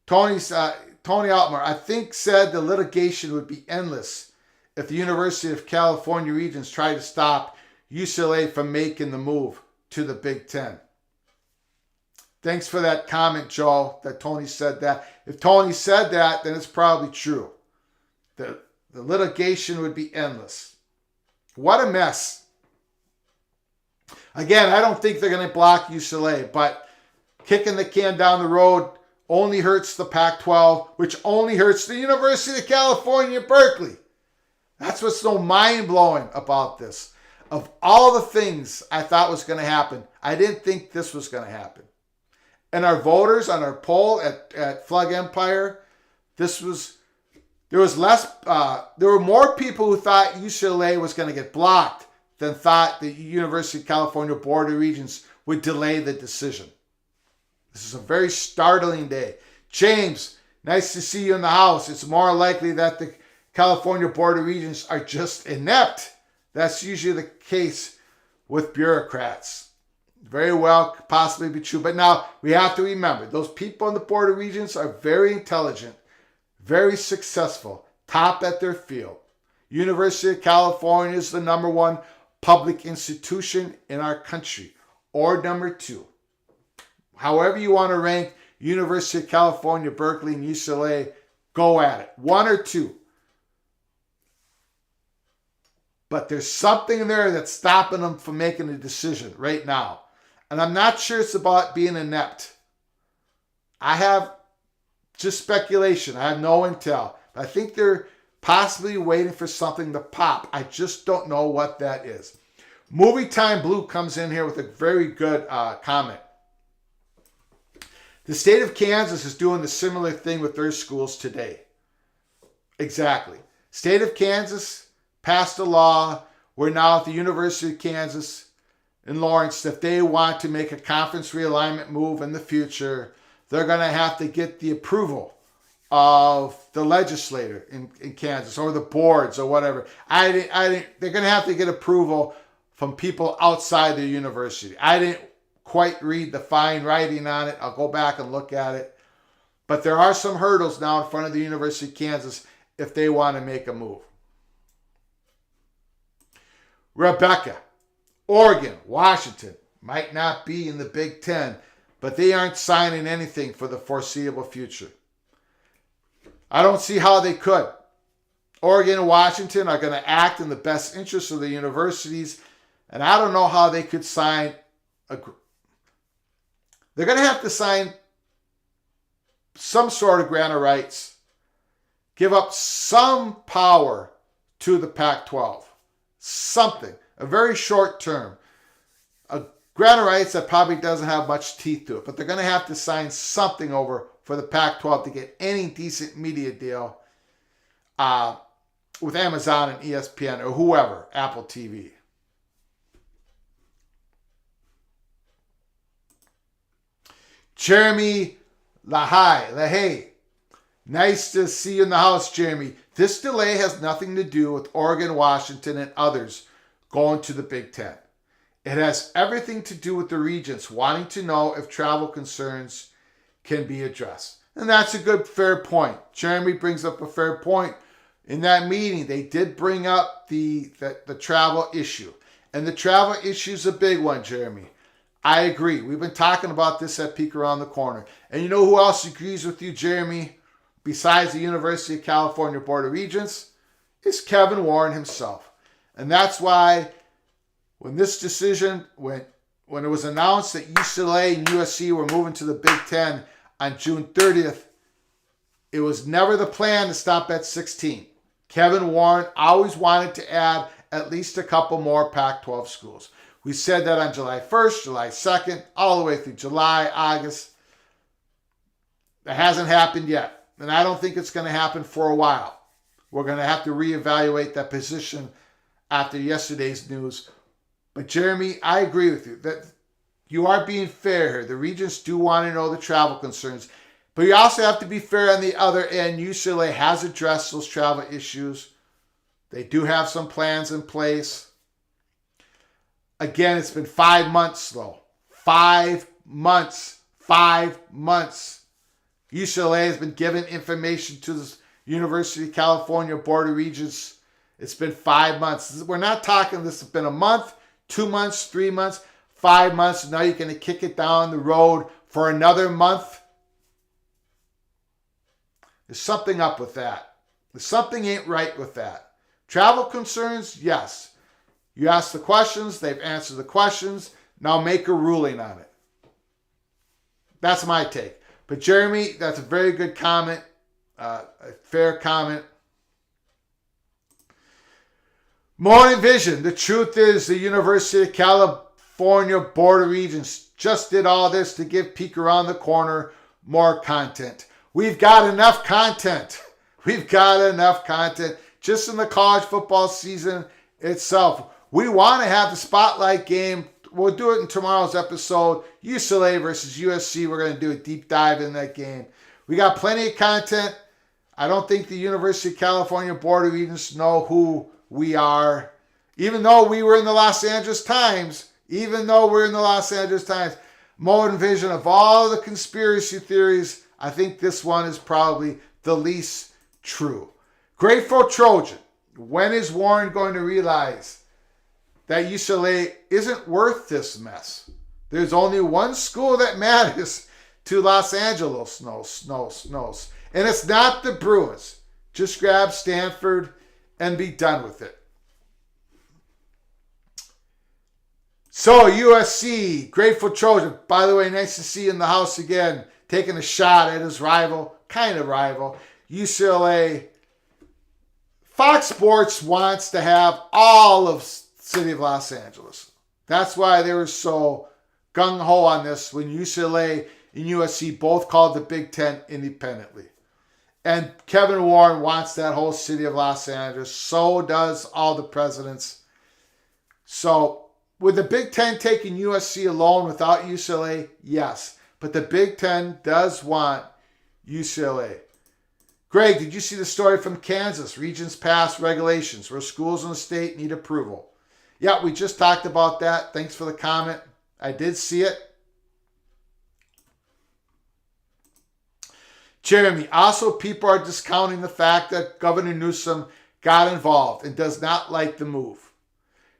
[SPEAKER 1] Tony Altmore, I think, said the litigation would be endless if the University of California Regents tried to stop UCLA from making the move to the Big Ten. Thanks for that comment, Joe, that Tony said that. If Tony said that, then it's probably true. The litigation would be endless. What a mess. Again, I don't think they're going to block UCLA, but kicking the can down the road only hurts the Pac-12, which only hurts the University of California, Berkeley. That's what's so mind-blowing about this. Of all the things I thought was going to happen, I didn't think this was going to happen. And our voters on our poll at Flug Empire, there were more people who thought UCLA was going to get blocked than thought the University of California Board of Regents would delay the decision. This is a very startling day. James, nice to see you in the house. It's more likely that the California Board of Regents are just inept. That's usually the case with bureaucrats. Very well, could possibly be true. But now we have to remember, those people on the Board of Regents are very intelligent, very successful, top at their field. University of California is the number one public institution in our country, or number two. However you want to rank University of California, Berkeley, and UCLA, go at it. One or two. But there's something there that's stopping them from making a decision right now. And I'm not sure it's about being inept. I have just speculation. I have no intel. But I think they're possibly waiting for something to pop. I just don't know what that is. Movie Time Blue comes in here with a very good comment. The state of Kansas is doing the similar thing with their schools today. Exactly. State of Kansas passed a law where now at the University of Kansas in Lawrence, if they want to make a conference realignment move in the future, they're going to have to get the approval of the legislator in Kansas or the boards or whatever. They're going to have to get approval from people outside the university. I didn't quite read the fine writing on it. I'll go back and look at it. But there are some hurdles now in front of the University of Kansas if they want to make a move. Rebecca, Oregon, Washington might not be in the Big Ten, but they aren't signing anything for the foreseeable future. I don't see how they could. Oregon and Washington are going to act in the best interest of the universities, and I don't know how they could sign they're going to have to sign some sort of grant of rights, give up some power to the Pac-12. Something, a very short term. A grant of rights that probably doesn't have much teeth to it, but they're going to have to sign something over for the Pac-12 to get any decent media deal with Amazon and ESPN or whoever, Apple TV. Jeremy Lahey. Nice to see you in the house, Jeremy. This delay has nothing to do with Oregon, Washington, and others going to the Big Ten. It has everything to do with the regents wanting to know if travel concerns can be addressed. And that's a good, fair point. Jeremy brings up a fair point. In that meeting, they did bring up the travel issue. And the travel issue is a big one, Jeremy. I agree. We've been talking about this at Peek Around the Corner. And you know who else agrees with you, Jeremy, besides the University of California Board of Regents? Is Kevin Warren himself. And that's why when this decision, when it was announced that UCLA and USC were moving to the Big Ten on June 30th, it was never the plan to stop at 16. Kevin Warren always wanted to add at least a couple more Pac-12 schools. We said that on July 1st, July 2nd, all the way through July, August. That hasn't happened yet. And I don't think it's going to happen for a while. We're going to have to reevaluate that position after yesterday's news. But Jeremy, I agree with you that you are being fair here. The regents do want to know the travel concerns. But you also have to be fair on the other end. UCLA has addressed those travel issues. They do have some plans in place. Again, it's been 5 months though. 5 months. 5 months. UCLA has been given information to the University of California Board of Regents. It's been 5 months. We're not talking this has been a month, 2 months, 3 months, 5 months. Now you're going to kick it down the road for another month. There's something up with that. There's something ain't right with that. Travel concerns, yes. You ask the questions, they've answered the questions. Now make a ruling on it. That's my take. But Jeremy, that's a very good comment, a fair comment. Morning Vision. The truth is the University of California Board of Regents just did all this to give Peek Around the Corner more content. We've got enough content. We've got enough content just in the college football season itself. We want to have the spotlight game. We'll do it in tomorrow's episode. UCLA versus USC. We're going to do a deep dive in that game. We got plenty of content. I don't think the University of California Board of Regents know who we are. Even though we were in the Los Angeles Times. Modern Vision, of all the conspiracy theories, I think this one is probably the least true. Grateful Trojan. When is Warren going to realize that UCLA isn't worth this mess? There's only one school that matters to Los Angeles. And it's not the Bruins. Just grab Stanford and be done with it. So USC, Grateful Trojan. By the way, nice to see you in the house again. Taking a shot at his rival, kind of rival, UCLA. Fox Sports wants to have all of city of Los Angeles. That's why they were so gung-ho on this when UCLA and USC both called the Big Ten independently. And Kevin Warren wants that whole city of Los Angeles. So does all the presidents. So with the Big Ten taking USC alone without UCLA, yes. But the Big Ten does want UCLA. Greg, did you see the story from Kansas? Regents pass regulations where schools in the state need approval. Yeah, we just talked about that. Thanks for the comment. I did see it. Jeremy, also people are discounting the fact that Governor Newsom got involved and does not like the move.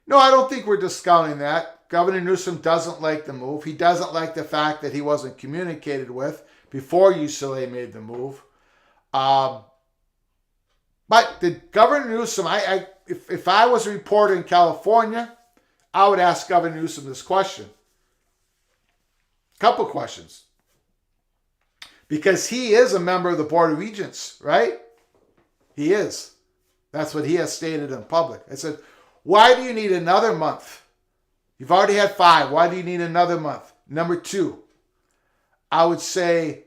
[SPEAKER 1] No, I don't think we're discounting that. Governor Newsom doesn't like the move. He doesn't like the fact that he wasn't communicated with before UCLA made the move. But the Governor Newsom, if I was a reporter in California, I would ask Governor Newsom this question. Couple questions. Because he is a member of the Board of Regents, right? He is. That's what he has stated in public. I said, why do you need another month? You've already had 5. Why do you need another month? Number 2, I would say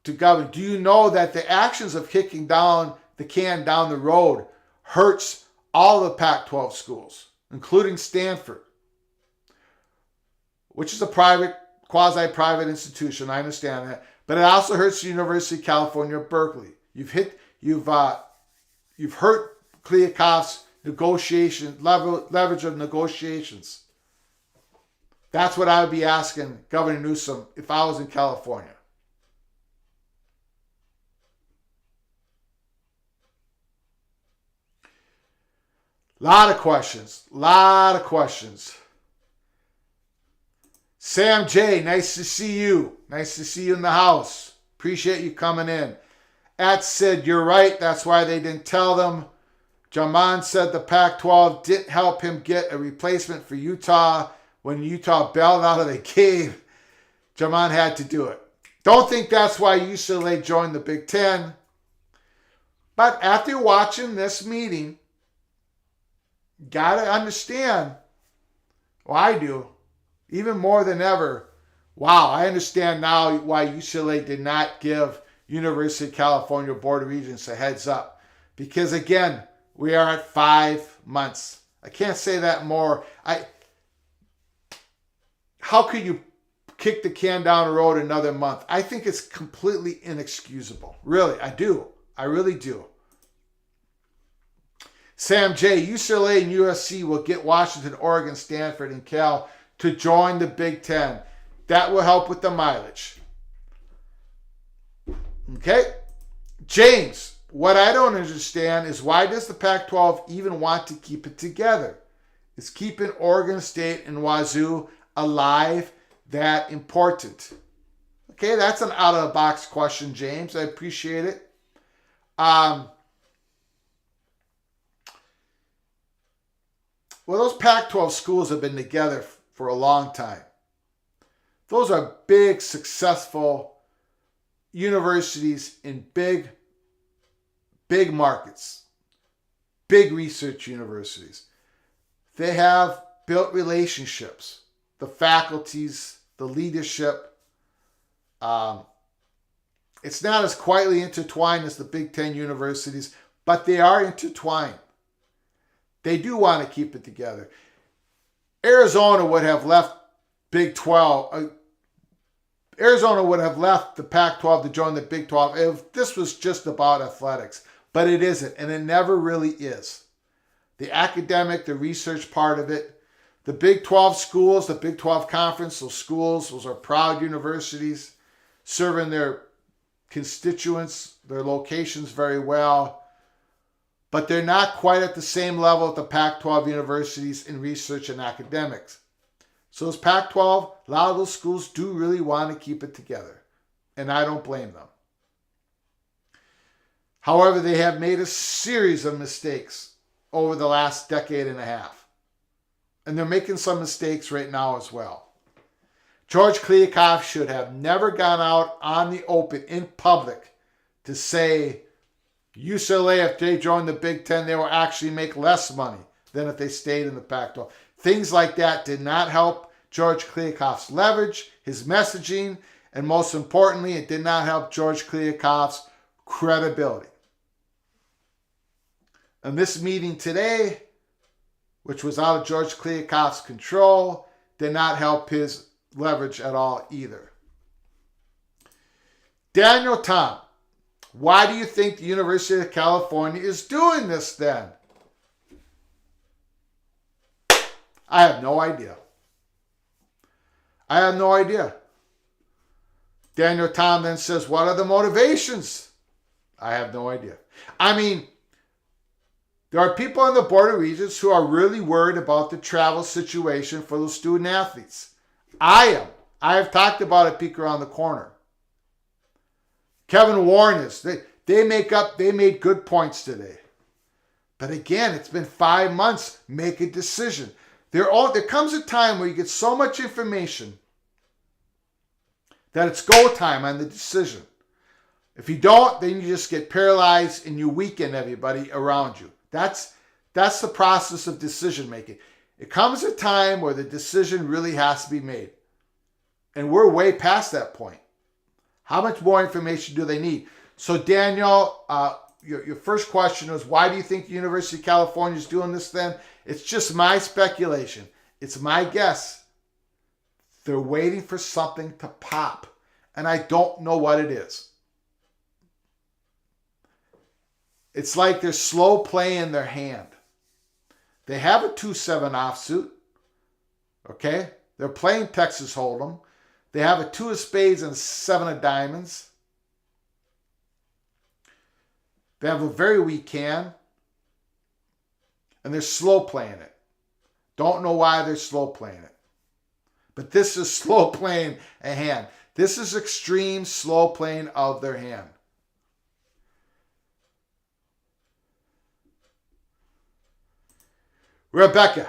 [SPEAKER 1] to Governor, do you know that the actions of kicking down the can down the road hurts all the Pac-12 schools, including Stanford, which is a private, quasi-private institution. I understand that. But it also hurts the University of California, Berkeley. You've hurt Kliakoff's leverage of negotiations. That's what I would be asking Governor Newsom if I was in California. Lot of questions. Sam J, nice to see you. Nice to see you in the house. Appreciate you coming in. At Sid, you're right. That's why they didn't tell them. Jaman said the Pac-12 didn't help him get a replacement for Utah when Utah bailed out of the game. Jaman had to do it. Don't think that's why UCLA joined the Big Ten. But after watching this meeting, gotta understand, well, I do, even more than ever, wow, I understand now why UCLA did not give University of California Board of Regents a heads up. Because again, we are at 5 months. I can't say that more. How could you kick the can down the road another month? I think it's completely inexcusable. Really, I do. I really do. Sam J, UCLA and USC will get Washington, Oregon, Stanford, and Cal to join the Big Ten. That will help with the mileage. Okay? James, what I don't understand is why does the Pac-12 even want to keep it together? Is keeping Oregon State and Wazoo alive that important? Okay, that's an out-of-the-box question, James. I appreciate it. Well, those Pac-12 schools have been together for a long time. Those are big, successful universities in big markets, big research universities. They have built relationships, the faculties, the leadership. It's not as quietly intertwined as the Big Ten universities, but they are intertwined. They do want to keep it together. Arizona would have left Big 12. Arizona would have left the Pac-12 to join the Big 12 if this was just about athletics. But it isn't, and it never really is. The academic, the research part of it, the Big 12 schools, the Big 12 conference, those are proud universities serving their constituents, their locations very well. But they're not quite at the same level at the Pac-12 universities in research and academics. So those Pac-12, a lot of those schools do really want to keep it together. And I don't blame them. However, they have made a series of mistakes over the last decade and a half. And they're making some mistakes right now as well. George Kliavkoff should have never gone out on the open in public to say UCLA, if they joined the Big Ten, they will actually make less money than if they stayed in the Pac-12. Things like that did not help George Kliavkoff's leverage, his messaging, and most importantly, it did not help George Kliavkoff's credibility. And this meeting today, which was out of George Kliavkoff's control, did not help his leverage at all either. Daniel Tom, why do you think the University of California is doing this then? I have no idea. Daniel Tom then says, what are the motivations? I have no idea. I mean, there are people on the Board of Regents who are really worried about the travel situation for those student athletes. I am. I have talked about it, peek around the corner. Kevin Warren is. They made good points today. But again, it's been 5 months. Make a decision. There comes a time where you get so much information that it's go time on the decision. If you don't, then you just get paralyzed and you weaken everybody around you. That's the process of decision making. It comes a time where the decision really has to be made. And we're way past that point. How much more information do they need? So Daniel, your first question was, why do you think the University of California is doing this then? It's just my speculation. It's my guess. They're waiting for something to pop. And I don't know what it is. It's like they're slow playing their hand. They have a 2-7 offsuit. Okay? They're playing Texas Hold'em. They have a 2 of spades and 7 of diamonds. They have a very weak hand. And they're slow playing it. Don't know why they're slow playing it. But this is slow playing a hand. This is extreme slow playing of their hand. Rebecca.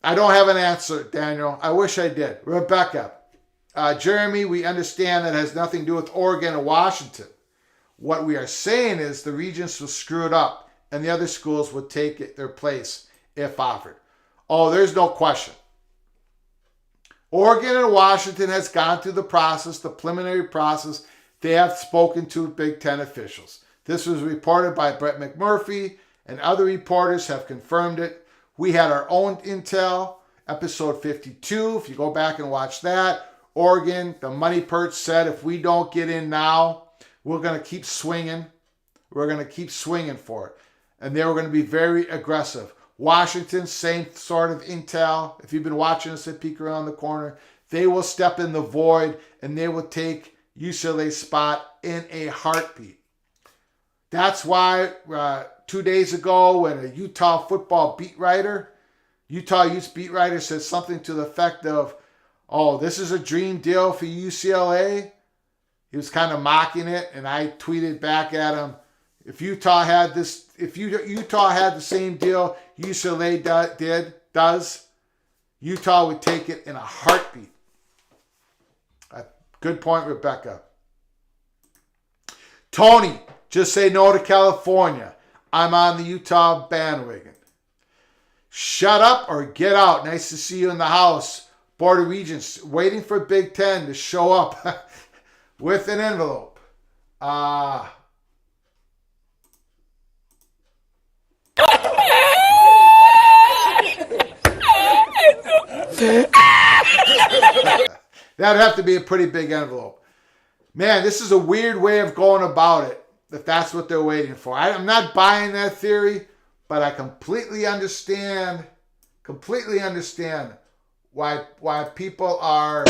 [SPEAKER 1] I don't have an answer, Daniel. I wish I did. Rebecca. Jeremy, we understand that has nothing to do with Oregon and Washington. What we are saying is the Regents will screw it up and the other schools would take their place if offered. Oh, there's no question. Oregon and Washington has gone through the process, the preliminary process. They have spoken to Big Ten officials. This was reported by Brett McMurphy, and other reporters have confirmed it. We had our own intel, episode 52. If you go back and watch that, Oregon, the money perch said, if we don't get in now, we're going to keep swinging. We're going to keep swinging for it. and they were going to be very aggressive. Washington, same sort of intel. If you've been watching us at Peek Around the Corner, they will step in the void and they will take UCLA's spot in a heartbeat. That's why 2 days ago when a Utah beat writer said something to the effect of, "Oh, this is a dream deal for UCLA." He was kind of mocking it, and I tweeted back at him, if Utah had the same deal UCLA does, Utah would take it in a heartbeat. Good point, Rebecca. Tony, just say no to California. I'm on the Utah bandwagon. Shut up or get out. Nice to see you in the house. Board of Regents, waiting for Big Ten to show up with an envelope. That would have to be a pretty big envelope. Man, this is a weird way of going about it, if that's what they're waiting for. I'm not buying that theory, but I completely understand why people are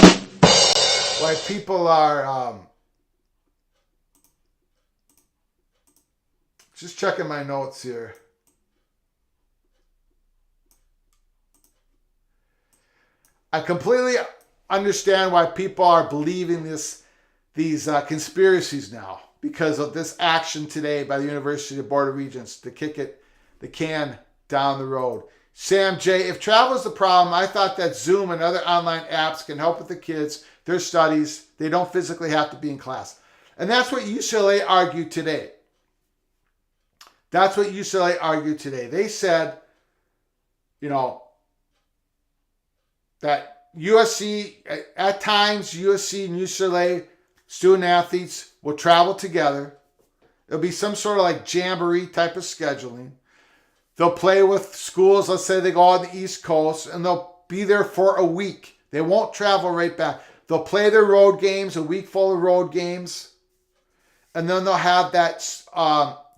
[SPEAKER 1] just checking my notes here. I completely understand why people are believing these conspiracies now because of this action today by the University Board of Regents to kick the can down the road. Sam J., if travel is the problem, I thought that Zoom and other online apps can help with the kids, their studies. They don't physically have to be in class. And that's what UCLA argued today. They said, that USC, at times, USC and UCLA student athletes will travel together. It'll be some sort of like jamboree type of scheduling. They'll play with schools, let's say they go on the East Coast, and they'll be there for a week. They won't travel right back. They'll play their road games, a week full of road games, and then they'll have that,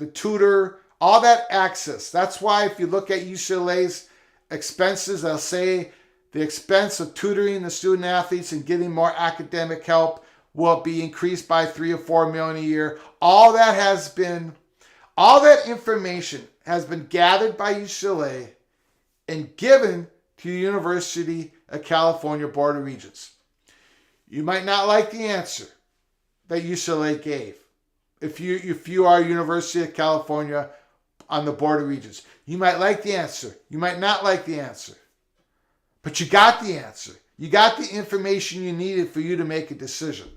[SPEAKER 1] the tutor, all that access. That's why if you look at UCLA's expenses, they'll say the expense of tutoring the student athletes and getting more academic help will be increased by $3 or $4 million a year. All that information has been gathered by UCLA and given to the University of California Board of Regents. You might not like the answer that UCLA gave. If you are University of California on the Board of Regents, you might like the answer. You might not like the answer. But you got the answer. You got the information you needed for you to make a decision.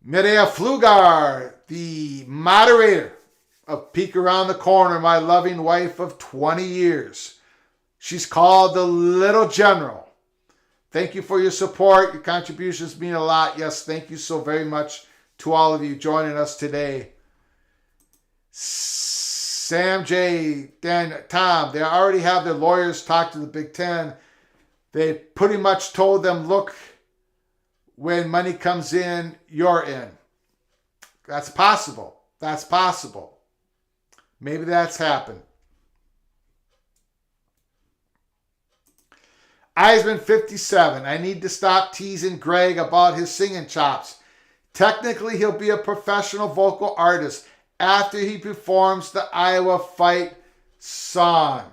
[SPEAKER 1] Medea Flugar, the moderator of Peek Around the Corner, my loving wife of 20 years. She's called the Little General. Thank you for your support. Your contributions mean a lot. Yes, thank you so very much to all of you joining us today. Sam J, Dan, Tom, they already have their lawyers talk to the Big Ten. They pretty much told them, look, when money comes in, you're in. That's possible. Maybe that's happened. Eisman 57. I need to stop teasing Greg about his singing chops. Technically, he'll be a professional vocal artist after he performs the Iowa Fight song.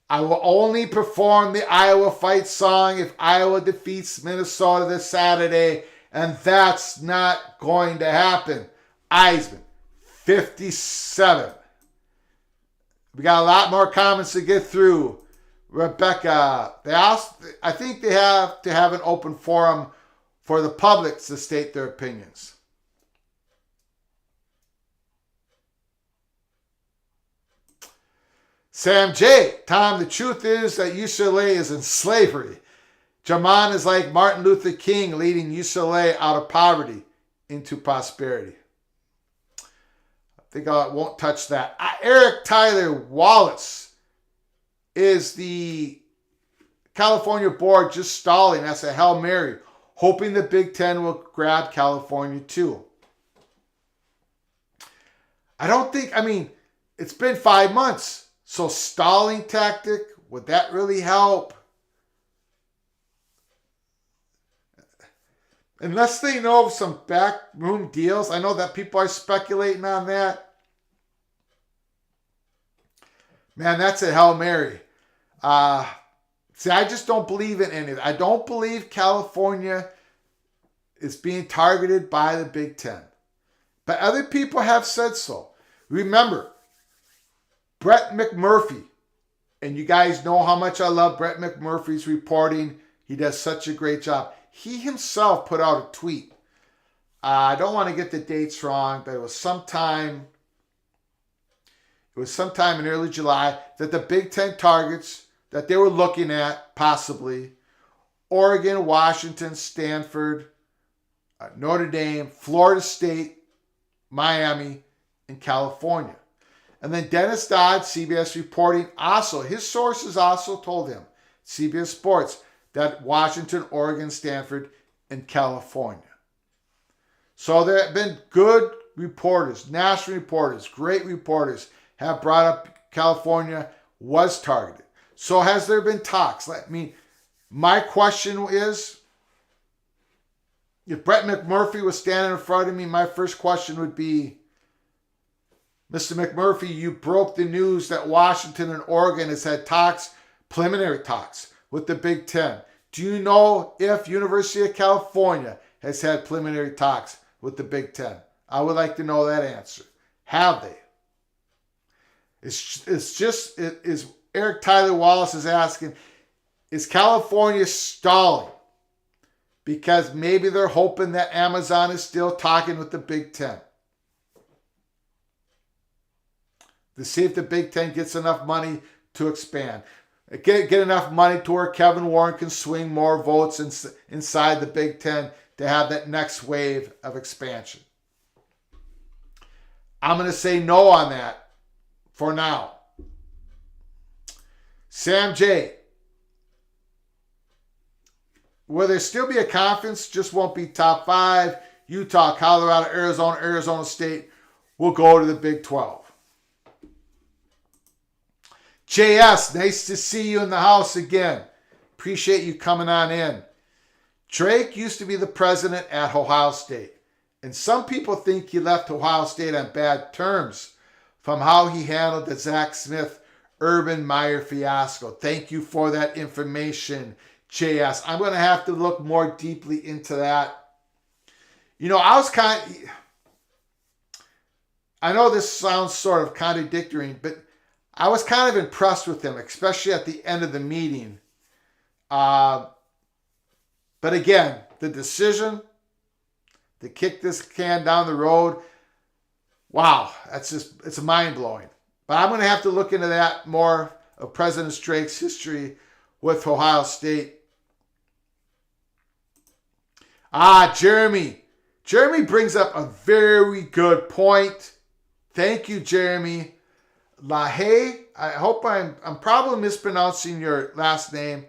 [SPEAKER 1] I will only perform the Iowa Fight song if Iowa defeats Minnesota this Saturday, and that's not going to happen. Eisman, 57. We got a lot more comments to get through. Rebecca, I think they have to have an open forum for the public to state their opinions. Sam J. Tom, the truth is that UCLA is in slavery. Jaman is like Martin Luther King leading UCLA out of poverty into prosperity. I think I won't touch that. Eric Tyler Wallace is the California board just stalling. That's a Hail Mary, hoping the Big Ten will grab California too. It's been 5 months. So stalling tactic, would that really help? Unless they know of some backroom deals. I know that people are speculating on that. Man, that's a Hail Mary. I just don't believe in any of it. I don't believe California is being targeted by the Big Ten. But other people have said so. Remember, Brett McMurphy, and you guys know how much I love Brett McMurphy's reporting. He does such a great job. He himself put out a tweet. I don't want to get the dates wrong, but it was sometime in early July that the Big Ten targets that they were looking at, possibly, Oregon, Washington, Stanford, Notre Dame, Florida State, Miami, and California. And then Dennis Dodd, CBS reporting, also, his sources also told him, CBS Sports, that Washington, Oregon, Stanford, and California. So there have been good reporters, national reporters, great reporters have brought up California was targeted. So has there been talks? My question is, if Brett McMurphy was standing in front of me, my first question would be, Mr. McMurphy, you broke the news that Washington and Oregon has had talks, preliminary talks, with the Big Ten. Do you know if University of California has had preliminary talks with the Big Ten? I would like to know that answer. Have they? Is Eric Tyler Wallace is asking, is California stalling? Because maybe they're hoping that Amazon is still talking with the Big Ten. To see if the Big Ten gets enough money to expand. Get enough money to where Kevin Warren can swing more votes inside the Big Ten to have that next wave of expansion. I'm going to say no on that for now. Sam J. Will there still be a conference? Just won't be top 5. Utah, Colorado, Arizona State will go to the Big 12. JS, nice to see you in the house again. Appreciate you coming on in. Drake used to be the president at Ohio State, and some people think he left Ohio State on bad terms from how he handled the Zach Smith Urban Meyer fiasco. Thank you for that information, JS. I'm going to have to look more deeply into that. I know this sounds sort of contradictory, but I was kind of impressed with him, especially at the end of the meeting. But again, the decision to kick this can down the road, wow, it's mind-blowing. But I'm going to have to look into that more of President Drake's history with Ohio State. Jeremy. Jeremy brings up a very good point. Thank you, Jeremy. Lahaye, I hope I'm probably mispronouncing your last name.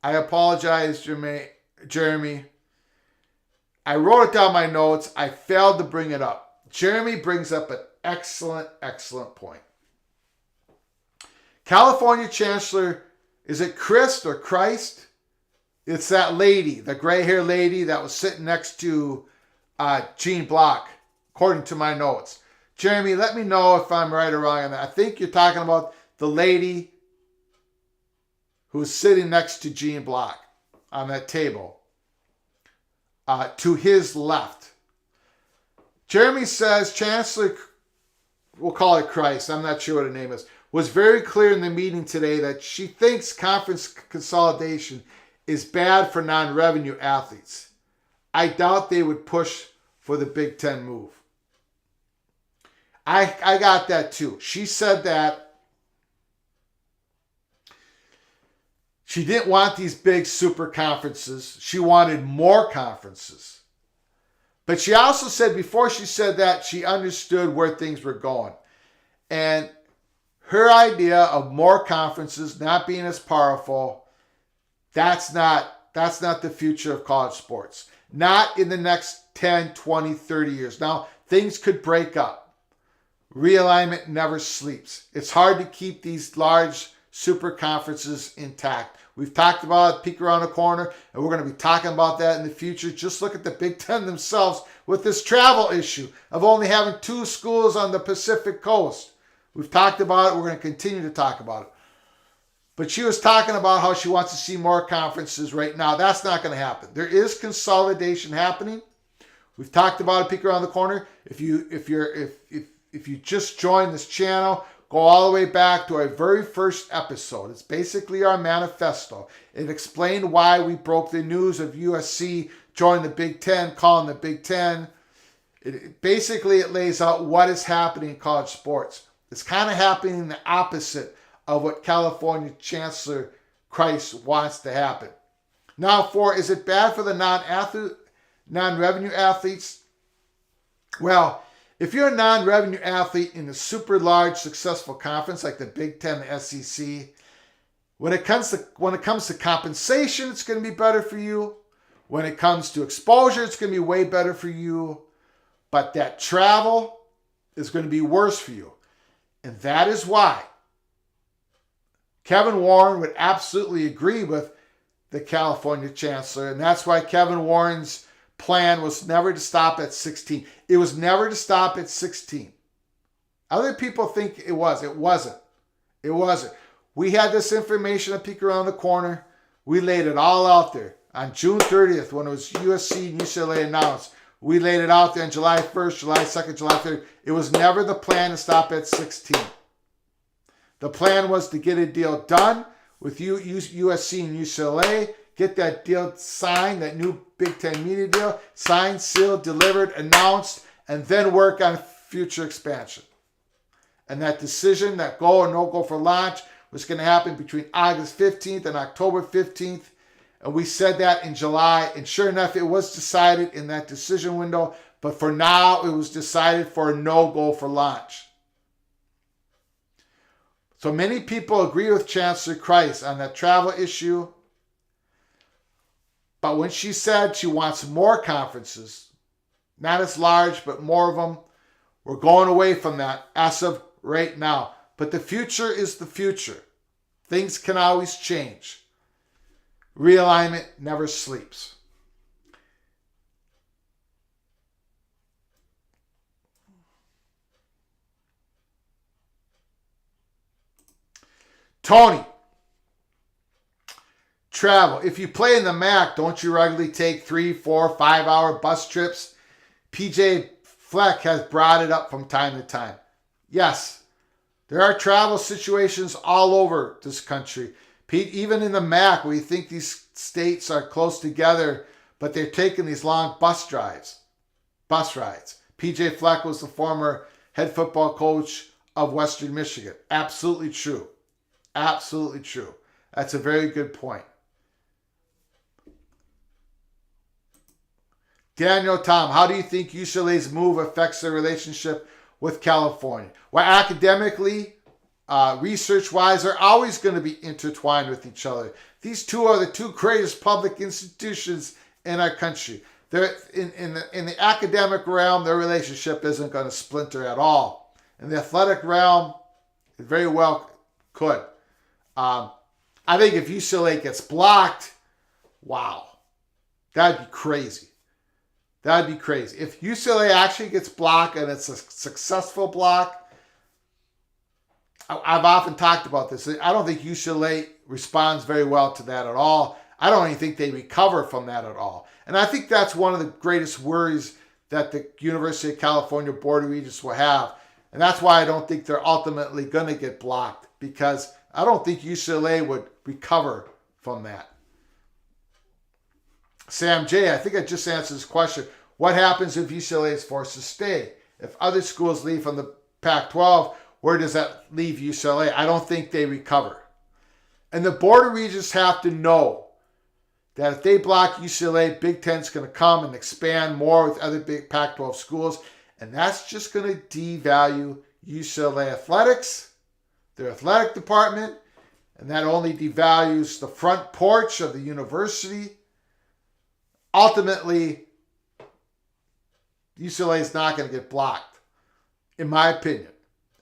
[SPEAKER 1] I apologize, Jeremy. I wrote it down in my notes. I failed to bring it up. Jeremy brings up an excellent point. California Chancellor, is it Christ or Christ? It's that lady, the gray hair lady that was sitting next to Gene Block, according to my notes. Jeremy, let me know if I'm right or wrong on that. I think you're talking about the lady who's sitting next to Gene Block on that table, to his left. Jeremy says Chancellor, we'll call it Christ, I'm not sure what her name is, was very clear in the meeting today that she thinks conference consolidation is bad for non-revenue athletes. I doubt they would push for the Big Ten move. I got that too. She said that she didn't want these big super conferences. She wanted more conferences. But she also said, before she said that, she understood where things were going. And her idea of more conferences not being as powerful, That's not the future of college sports. Not in the next 10, 20, 30 years. Now, things could break up. Realignment never sleeps. It's hard to keep these large super conferences intact. We've talked about it, peek around the corner, and we're going to be talking about that in the future. Just look at the Big Ten themselves with this travel issue of only having 2 schools on the Pacific Coast. We've talked about it. We're going to continue to talk about it. But she was talking about how she wants to see more conferences right now. That's not going to happen. There is consolidation happening. We've talked about it, peek around the corner. If you just joined this channel, go all the way back to our very first episode. It's basically our manifesto. It explained why we broke the news of USC joining the Big Ten, calling the Big Ten. It lays out what is happening in college sports. It's kind of happening the opposite of what California Chancellor Christ wants to happen. Now, is it bad for the non-revenue athletes? Well, if you're a non-revenue athlete in a super large successful conference like the Big Ten, the SEC, when it comes to compensation, it's going to be better for you. When it comes to exposure, it's going to be way better for you. But that travel is going to be worse for you. And that is why Kevin Warren would absolutely agree with the California Chancellor. And that's why Kevin Warren's plan was never to stop at 16. It was never to stop at 16. Other people think it was. It wasn't. It wasn't. We had this information a peek around the corner. We laid it all out there. On June 30th, when it was USC and UCLA announced, we laid it out there on July 1st, July 2nd, July 3rd. It was never the plan to stop at 16. The plan was to get a deal done with USC and UCLA, get that deal signed, that new Big Ten media deal, signed, sealed, delivered, announced, and then work on future expansion. And that decision, that go or no go for launch, was going to happen between August 15th and October 15th. And we said that in July. And sure enough, it was decided in that decision window. But for now, it was decided for a no-go for launch. So many people agree with Chancellor Christ on that travel issue. But when she said she wants more conferences, not as large, but more of them, we're going away from that as of right now. But the future is the future. Things can always change. Realignment never sleeps. Tony, travel. If you play in the MAC, don't you regularly take 3, 4, 5-hour bus trips? PJ Fleck has brought it up from time to time. Yes, there are travel situations all over this country. Pete, even in the MAC, where you think these states are close together, but they're taking these long bus rides. PJ Fleck was the former head football coach of Western Michigan. Absolutely true. Absolutely true. That's a very good point. Daniel Tom, how do you think UCLA's move affects their relationship with California? Well, academically, research-wise, they're always going to be intertwined with each other. These two are the two greatest public institutions in our country. They're in the academic realm, their relationship isn't going to splinter at all. In the athletic realm, it very well could. I think if UCLA gets blocked, wow, that'd be crazy. That'd be crazy. If UCLA actually gets blocked and it's a successful block, I've often talked about this. I don't think UCLA responds very well to that at all. I don't even think they recover from that at all. And I think that's one of the greatest worries that the University of California Board of Regents will have. And that's why I don't think they're ultimately going to get blocked, because I don't think UCLA would recover from that. Sam J., I think I just answered this question. What happens if UCLA is forced to stay? If other schools leave from the Pac-12, where does that leave UCLA? I don't think they recover. And the Board of Regents have to know that if they block UCLA, Big Ten's going to come and expand more with other big Pac-12 schools. And that's just going to devalue UCLA athletics, their athletic department, and that only devalues the front porch of the university. Ultimately, UCLA is not going to get blocked, in my opinion,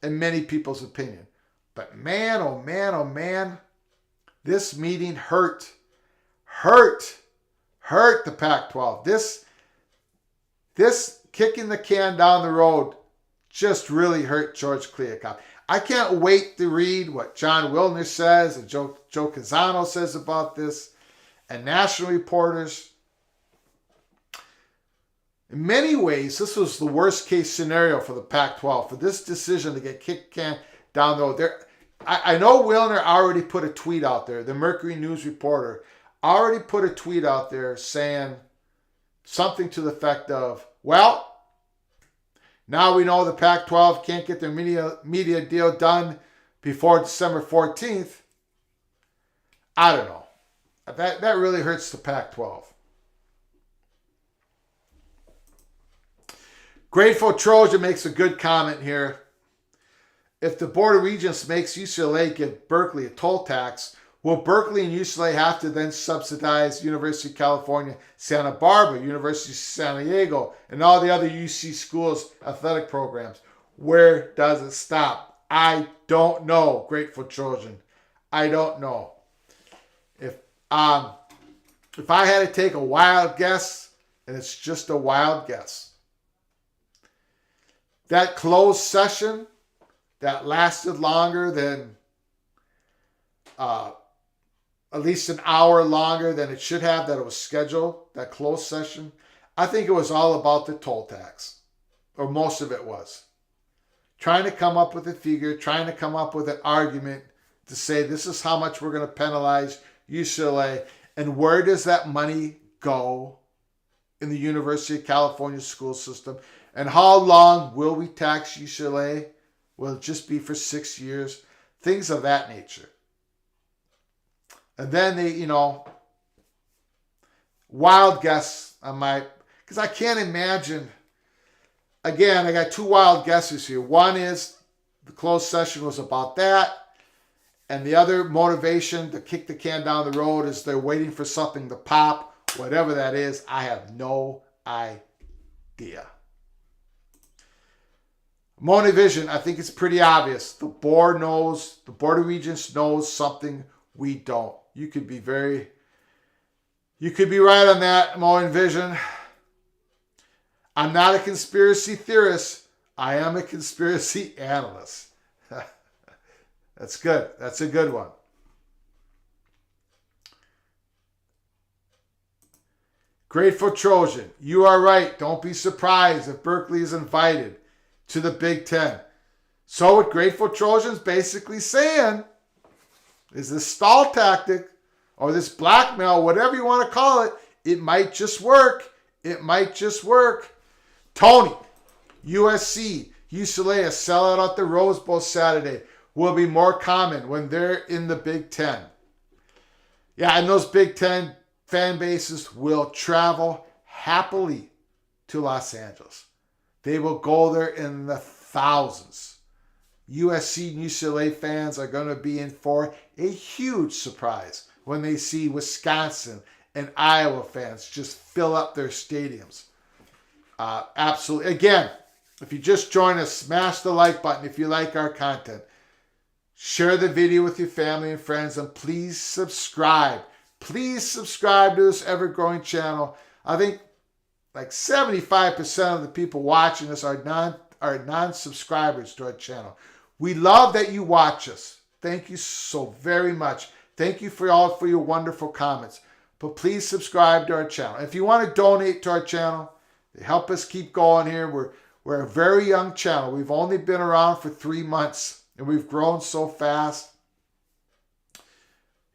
[SPEAKER 1] and many people's opinion. But man, oh man, oh man, this meeting hurt the Pac-12. This kicking the can down the road just really hurt George Kliavkoff. I can't wait to read what John Wilner says and Joe Casano says about this, and national reporters. In many ways, this was the worst case scenario for the Pac-12, for this decision to get kicked can down the road. I know Wilner already put a tweet out there, the Mercury News reporter already put a tweet out there saying something to the effect of, well, now we know the Pac-12 can't get their media deal done before December 14th. I don't know. That really hurts the Pac-12. Grateful Trojan makes a good comment here. If the Board of Regents makes UCLA give Berkeley a toll tax, will Berkeley and UCLA have to then subsidize University of California, Santa Barbara, University of San Diego, and all the other UC schools' athletic programs? Where does it stop? I don't know, Grateful Trojan. I don't know. If I had to take a wild guess, and it's just a wild guess, that closed session that lasted longer than at least an hour longer than it should have, that it was scheduled, that closed session, I think it was all about the toll tax, or most of it was. Trying to come up with a figure, trying to come up with an argument to say this is how much we're going to penalize UCLA, and where does that money go in the University of California school system, and how long will we tax UCLA? Will it just be for 6 years? Things of that nature. And then they, wild guess on because I can't imagine, again, I got two wild guesses here. One is the closed session was about that, and the other motivation to kick the can down the road is they're waiting for something to pop, whatever that is. I have no idea. Motivation, I think it's pretty obvious. The board knows, the Board of Regents knows something we don't. You could be right on that, Mo Vision. I'm not a conspiracy theorist. I am a conspiracy analyst. That's good. That's a good one. Grateful Trojan, you are right. Don't be surprised if Berkeley is invited to the Big Ten. So what Grateful Trojan's basically saying is this stall tactic or this blackmail, whatever you want to call it, it might just work. It might just work. Tony, USC, UCLA, a sellout at the Rose Bowl Saturday will be more common when they're in the Big Ten. Yeah, and those Big Ten fan bases will travel happily to Los Angeles. They will go there in the thousands. USC and UCLA fans are going to be in for a huge surprise when they see Wisconsin and Iowa fans just fill up their stadiums. Absolutely. Again, if you just join us, smash the like button if you like our content. Share the video with your family and friends, and please subscribe. Please subscribe to this ever-growing channel. I think like 75% of the people watching us are non-subscribers to our channel. We love that you watch us. Thank you so very much. Thank you for your wonderful comments. But please subscribe to our channel. If you want to donate to our channel, help us keep going here. We're a very young channel. We've only been around for 3 months, and we've grown so fast.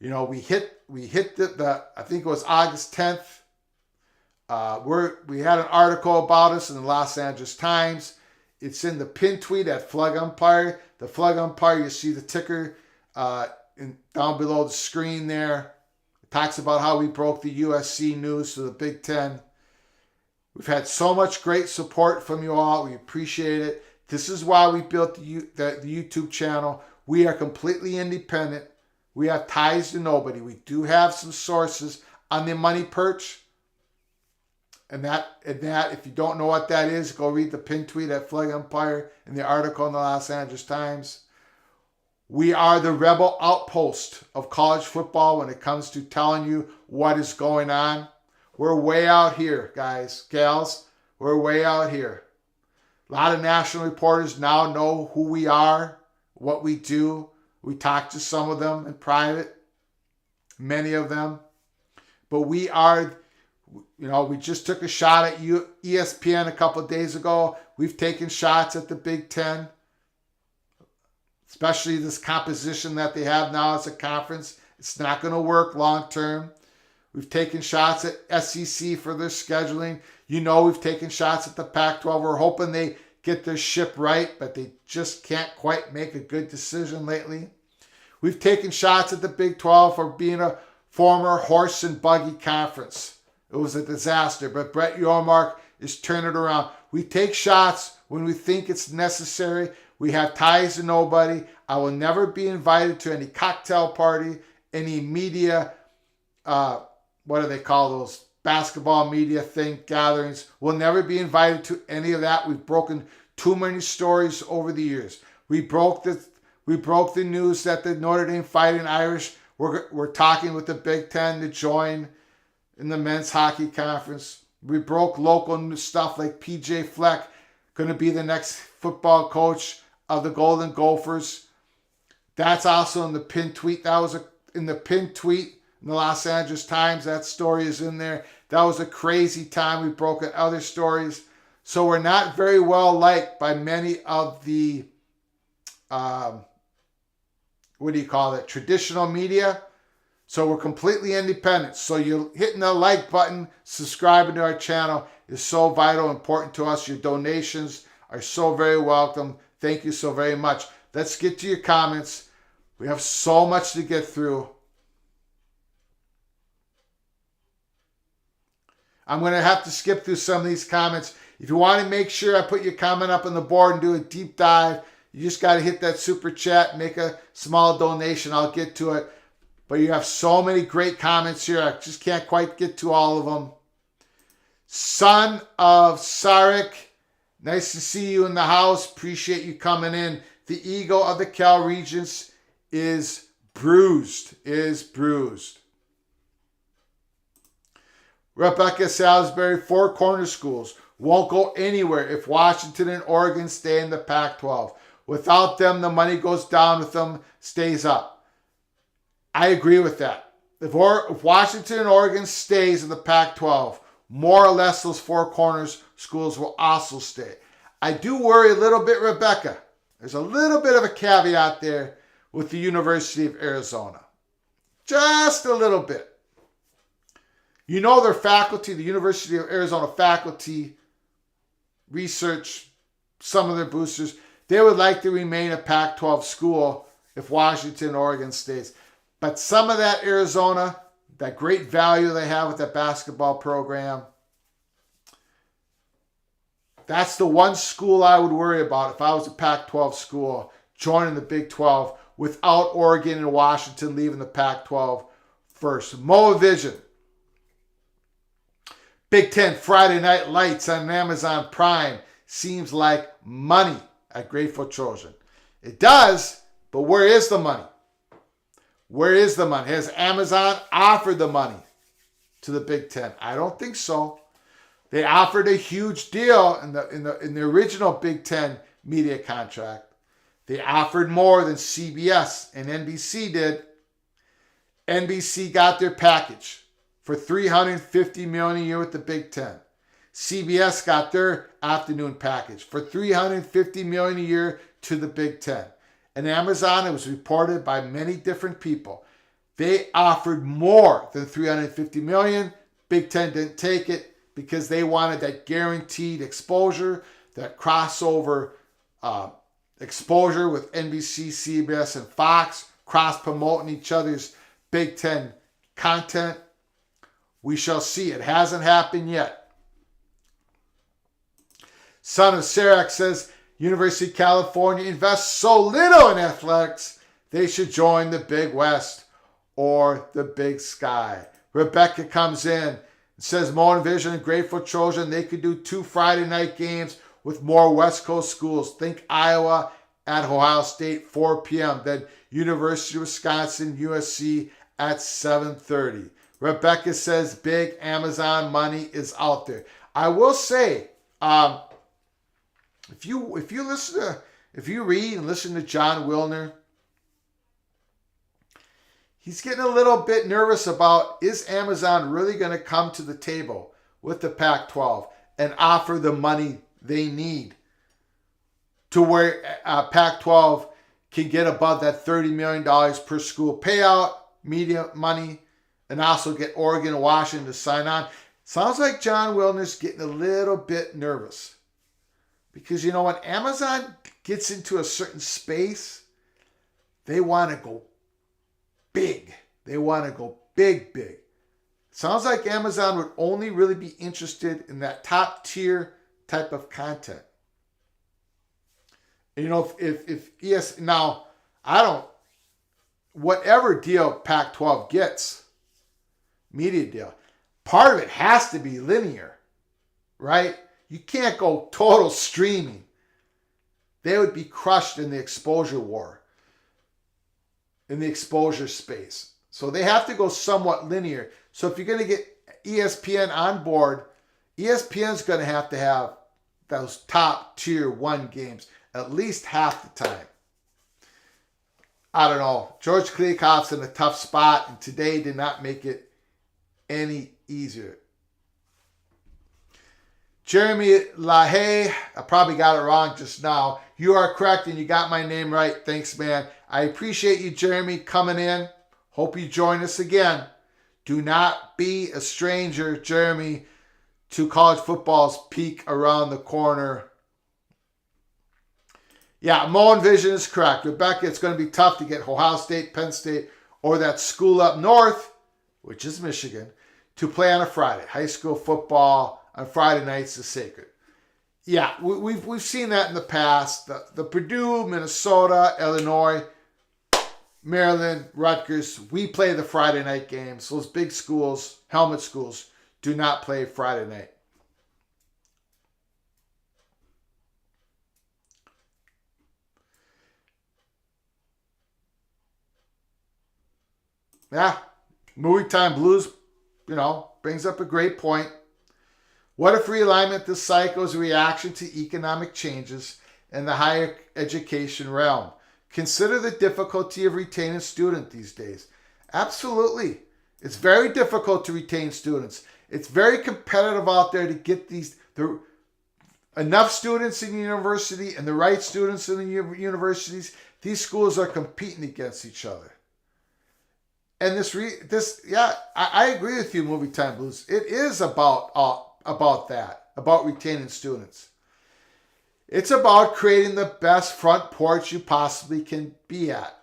[SPEAKER 1] We hit the I think it was August 10th. We had an article about us in the Los Angeles Times. It's in the pin tweet at Flug Umpire. The Flug Umpire, you see the ticker down below the screen there. It talks about how we broke the USC news to the Big Ten. We've had so much great support from you all. We appreciate it. This is why we built the YouTube channel. We are completely independent. We have ties to nobody. We do have some sources on the money perch. And that, if you don't know what that is, go read the pin tweet at Flag Empire and the article in the Los Angeles Times. We are the rebel outpost of college football when it comes to telling you what is going on. We're way out here, guys, gals. We're way out here. A lot of national reporters now know who we are, what we do. We talk to some of them in private, many of them. But we are, we just took a shot at ESPN a couple of days ago. We've taken shots at the Big Ten, especially this composition that they have now as a conference. It's not going to work long term. We've taken shots at SEC for their scheduling. We've taken shots at the Pac-12. We're hoping they get their ship right, but they just can't quite make a good decision lately. We've taken shots at the Big 12 for being a former horse and buggy conference. It was a disaster, but Brett Yormark is turning it around. We take shots when we think it's necessary. We have ties to nobody. I will never be invited to any cocktail party, any media, what do they call those, basketball media gatherings. We'll never be invited to any of that. We've broken too many stories over the years. We broke the news that the Notre Dame Fighting Irish we're talking with the Big Ten to join in the men's hockey conference. We broke local news stuff like PJ Fleck going to be the next football coach of the Golden Gophers. That's also in the pin tweet. That was in the pin tweet in the Los Angeles Times. That story is in there. That was a crazy time. We've broken other stories. So we're not very well liked by many of the, traditional media. So we're completely independent. So you hitting the like button, subscribing to our channel is so vital, important to us. Your donations are so very welcome. Thank you so very much. Let's get to your comments. We have so much to get through. I'm going to have to skip through some of these comments. If you want to make sure I put your comment up on the board and do a deep dive, you just got to hit that super chat, make a small donation. I'll get to it. But you have so many great comments here. I just can't quite get to all of them. Son of Sarek, nice to see you in the house. Appreciate you coming in. The ego of the Cal Regents is bruised. Rebecca Salisbury, Four Corner Schools won't go anywhere if Washington and Oregon stay in the Pac-12. Without them, the money goes down. With them, stays up. I agree with that. If Washington and Oregon stays in the Pac-12, more or less those Four Corners schools will also stay. I do worry a little bit, Rebecca. There's a little bit of a caveat there with the University of Arizona. Just a little bit. Their faculty, the University of Arizona faculty, research, some of their boosters, they would like to remain a Pac-12 school if Washington and Oregon stays. But some of that Arizona, that great value they have with that basketball program, that's the one school I would worry about if I was a Pac-12 school joining the Big 12 without Oregon and Washington leaving the Pac-12 first. Moa Vision. Big Ten Friday Night Lights on Amazon Prime seems like money at Grateful Trojan. It does, but where is the money? Where is the money? Has Amazon offered the money to the Big Ten? I don't think so. They offered a huge deal in the original Big Ten media contract. They offered more than CBS and NBC did. NBC got their package for $350 million a year with the Big Ten. CBS got their afternoon package for $350 million a year to the Big Ten. And Amazon, it was reported by many different people, they offered more than $350 million. Big Ten didn't take it because they wanted that guaranteed exposure, that crossover exposure with NBC, CBS, and Fox, cross-promoting each other's Big Ten content. We shall see. It hasn't happened yet. Son of Sarek says, University of California invests so little in athletics They should join the Big West or the Big Sky. Rebecca comes in and says Moen Vision and Grateful Trojan, they could do 2 Friday night games with more West Coast schools. Think Iowa at Ohio State, 4 p.m. Then University of Wisconsin, USC at 7:30. Rebecca says big Amazon money is out there. I will say, if you read and listen to John Wilner, he's getting a little bit nervous about, is Amazon really going to come to the table with the Pac-12 and offer the money they need to where Pac-12 can get above that $30 million per school payout, media money, and also get Oregon and Washington to sign on. Sounds like John Wilner's getting a little bit nervous. Because, you know, when Amazon gets into a certain space, they want to go big. They want to go big, big. Sounds like Amazon would only really be interested in that top tier type of content. You know, now, whatever deal Pac-12 gets, media deal, part of it has to be linear, right? You can't go total streaming. They would be crushed in the exposure war, in the exposure space. So they have to go somewhat linear. So if you're going to get ESPN on board, ESPN's going to have those top tier 1 games at least half the time. I don't know. George Klikov's in a tough spot, and today did not make it any easier. Jeremy LaHaye, I probably got it wrong just now. You are correct, and you got my name right. Thanks, man. I appreciate you, Jeremy, coming in. Hope you join us again. Do not be a stranger, Jeremy, to college football's peak around the corner. Yeah, Moen Vision is correct. Rebecca, it's going to be tough to get Ohio State, Penn State, or that school up north, which is Michigan, to play on a Friday. High school football on Friday nights is sacred. Yeah, we've seen that in the past. The Purdue, Minnesota, Illinois, Maryland, Rutgers, we play the Friday night games. Those big schools, helmet schools, do not play Friday night. Yeah, Movie Time Blues, brings up a great point. What if realignment this cycle is a reaction to economic changes in the higher education realm? Consider the difficulty of retaining students these days. Absolutely. It's very difficult to retain students. It's very competitive out there to get enough students in the university and the right students in the universities. These schools are competing against each other. And I agree with you, Movie Time Blues. It is about that, about retaining students. It's about creating the best front porch you possibly can be at.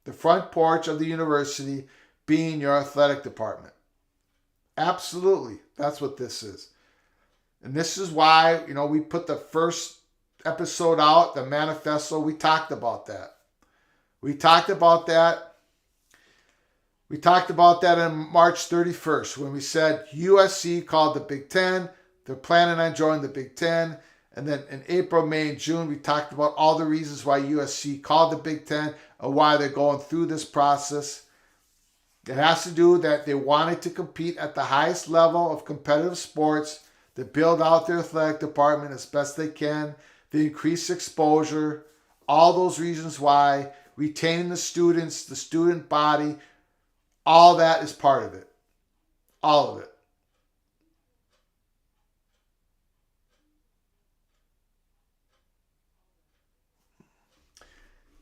[SPEAKER 1] The front porch of the university being your athletic department. Absolutely. That's what this is. And this is why, we put the first episode out, the manifesto. We talked about that. We talked about that on March 31st when we said USC called the Big Ten. They're planning on joining the Big Ten. And then in April, May, and June, we talked about all the reasons why USC called the Big Ten and why they're going through this process. It has to do that they wanted to compete at the highest level of competitive sports, to build out their athletic department as best they can, to increase exposure, all those reasons why, retaining the students, the student body, all that is part of it. All of it.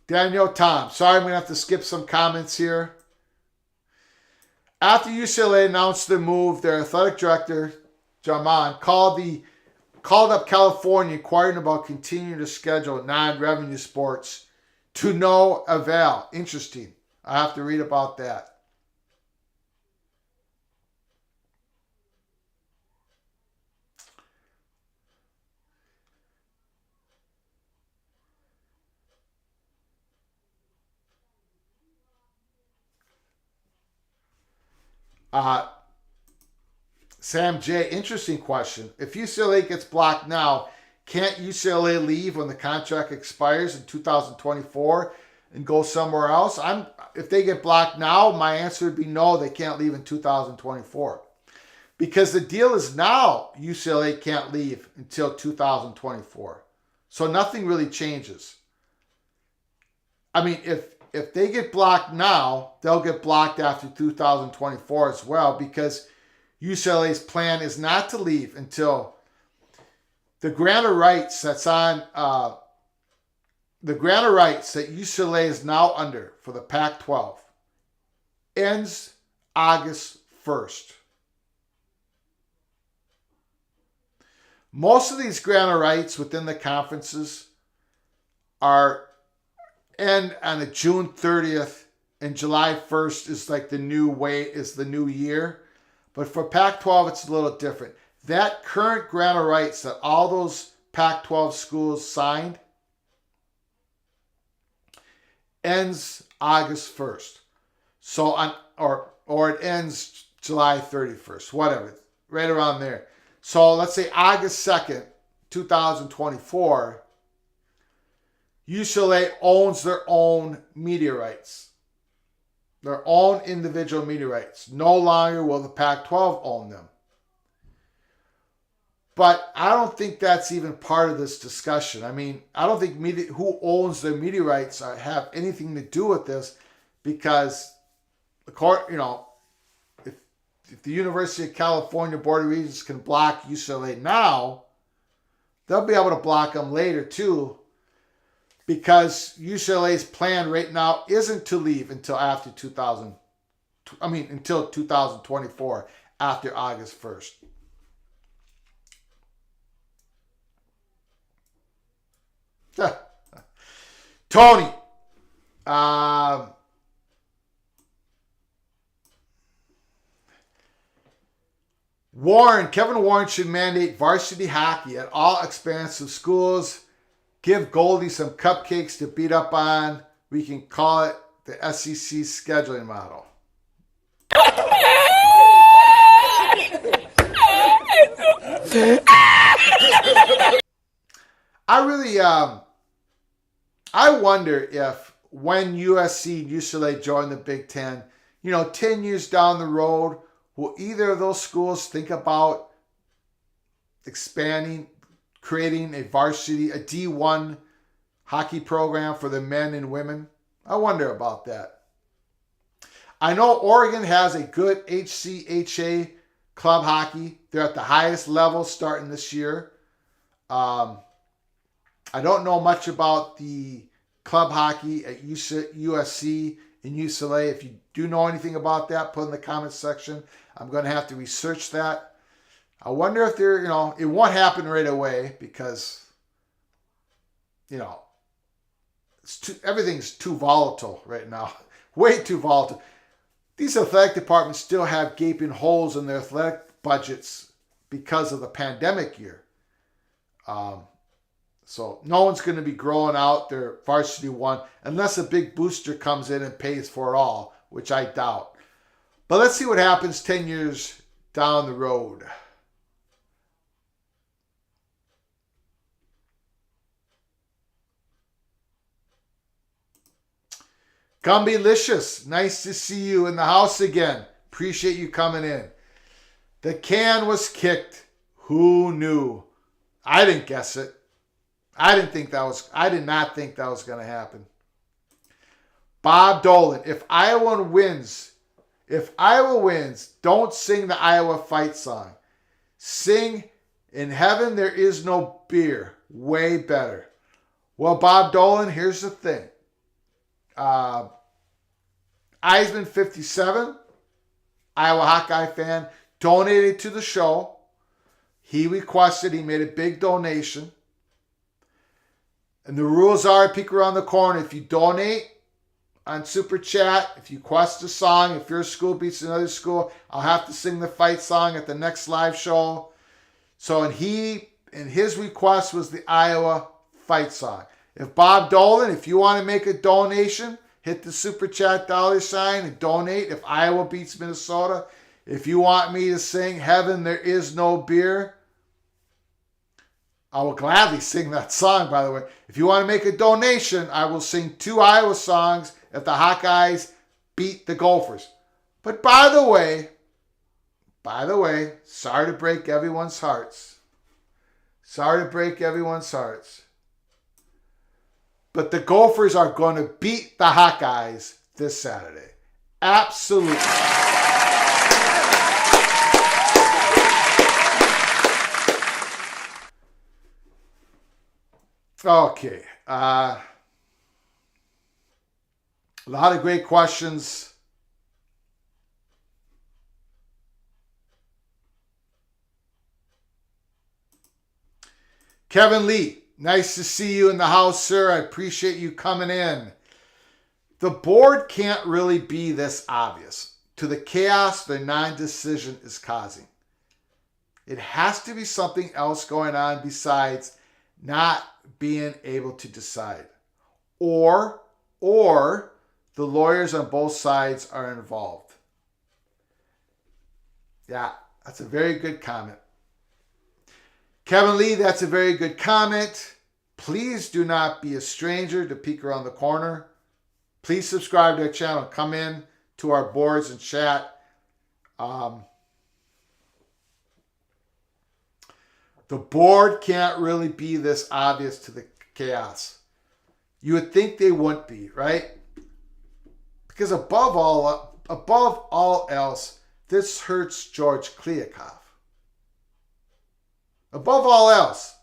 [SPEAKER 1] Daniel Tom. Sorry, I'm going to have to skip some comments here. After UCLA announced the move, their athletic director, Jaman, called up California inquiring about continuing to schedule non-revenue sports to no avail. Interesting. I have to read about that. Uh, Sam J, interesting question. If UCLA gets blocked now, can't UCLA leave when the contract expires in 2024 and go somewhere else? If they get blocked now, my answer would be no, they can't leave in 2024. Because the deal is now UCLA can't leave until 2024. So nothing really changes. I mean, if they get blocked now, they'll get blocked after 2024 as well, because UCLA's plan is not to leave until the grant of rights that's on the grant of rights that UCLA is now under for the Pac-12 ends August 1st. Most of these grant of rights within the conferences end on a June 30th, and July 1st is like the new year. But for Pac-12, it's a little different. That current grant of rights that all those Pac-12 schools signed ends August 1st. So or it ends July 31st, whatever, right around there. So let's say August 2nd, 2024, UCLA owns their own media rights. Their own individual media rights. No longer will the Pac-12 own them. But I don't think that's even part of this discussion. I mean, I don't think who owns their media rights have anything to do with this, because the court, if the University of California Board of Regents can block UCLA now, they'll be able to block them later too, because UCLA's plan right now isn't to leave until until 2024, after August 1st. Tony, Kevin Warren should mandate varsity hockey at all expansive schools. Give Goldie some cupcakes to beat up on. We can call it the SEC scheduling model. I wonder if when USC and UCLA join the Big Ten, 10 years down the road, will either of those schools think about expanding, creating a D1 hockey program for the men and women? I wonder about that. I know Oregon has a good HCHA club hockey. They're at the highest level starting this year. I don't know much about the club hockey at USC and UCLA. If you do know anything about that, put in the comments section. I'm going to have to research that. I wonder if it won't happen right away, because, everything's too volatile right now. Way too volatile. These athletic departments still have gaping holes in their athletic budgets because of the pandemic year. So no one's going to be growing out their varsity one unless a big booster comes in and pays for it all, which I doubt. But let's see what happens 10 years down the road. Gumbylicious, nice to see you in the house again. Appreciate you coming in. The can was kicked. Who knew? I didn't guess it. I did not think that was going to happen. Bob Dolan, if Iowa wins, don't sing the Iowa fight song. Sing In Heaven There Is No Beer. Way better. Well, Bob Dolan, here's the thing. Eisman 57, Iowa Hawkeye fan, donated to the show. He made a big donation. And the rules are, peek around the corner, if you donate on Super Chat, if you request a song, if your school beats another school, I'll have to sing the fight song at the next live show. So, and his request was the Iowa fight song. If Bob Dolan, if you want to make a donation, hit the Super Chat $ and donate. If Iowa beats Minnesota, If you want me to sing Heaven There Is No Beer, I will gladly sing that song, by the way. If you want to make a donation, I will sing 2 Iowa songs if the Hawkeyes beat the Gophers. But by the way, sorry to break everyone's hearts. Sorry to break everyone's hearts. But the Gophers are going to beat the Hawkeyes this Saturday. Absolutely. Okay. A lot of great questions. Kevin Lee, nice to see you in the house, sir. I appreciate you coming in. The board can't really be this obvious to the chaos their non-decision is causing. It has to be something else going on besides not being able to decide. Or the lawyers on both sides are involved. Yeah, that's a very good comment. Kevin Lee, that's a very good comment. Please do not be a stranger to Peek Around the Corner. Please subscribe to our channel. Come in to our boards and chat. The board can't really be this obvious to the chaos. You would think they wouldn't be, right? Because above all else, this hurts George Kliavkoff. Above all else.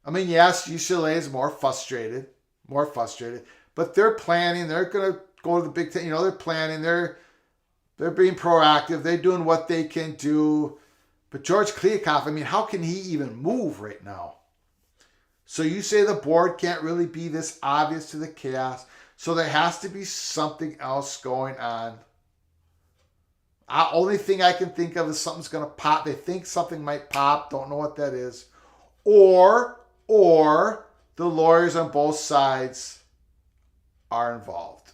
[SPEAKER 1] I mean, yes, UCLA is more frustrated, but they're planning. They're going to go to the Big Ten. You know, they're planning. They're being proactive. They're doing what they can do. But George Kliavkoff, I mean, how can he even move right now? So you say the board can't really be this obvious to the chaos. So there has to be something else going on. Only thing I can think of is something's going to pop. They think something might pop. Don't know what that is. Or the lawyers on both sides are involved.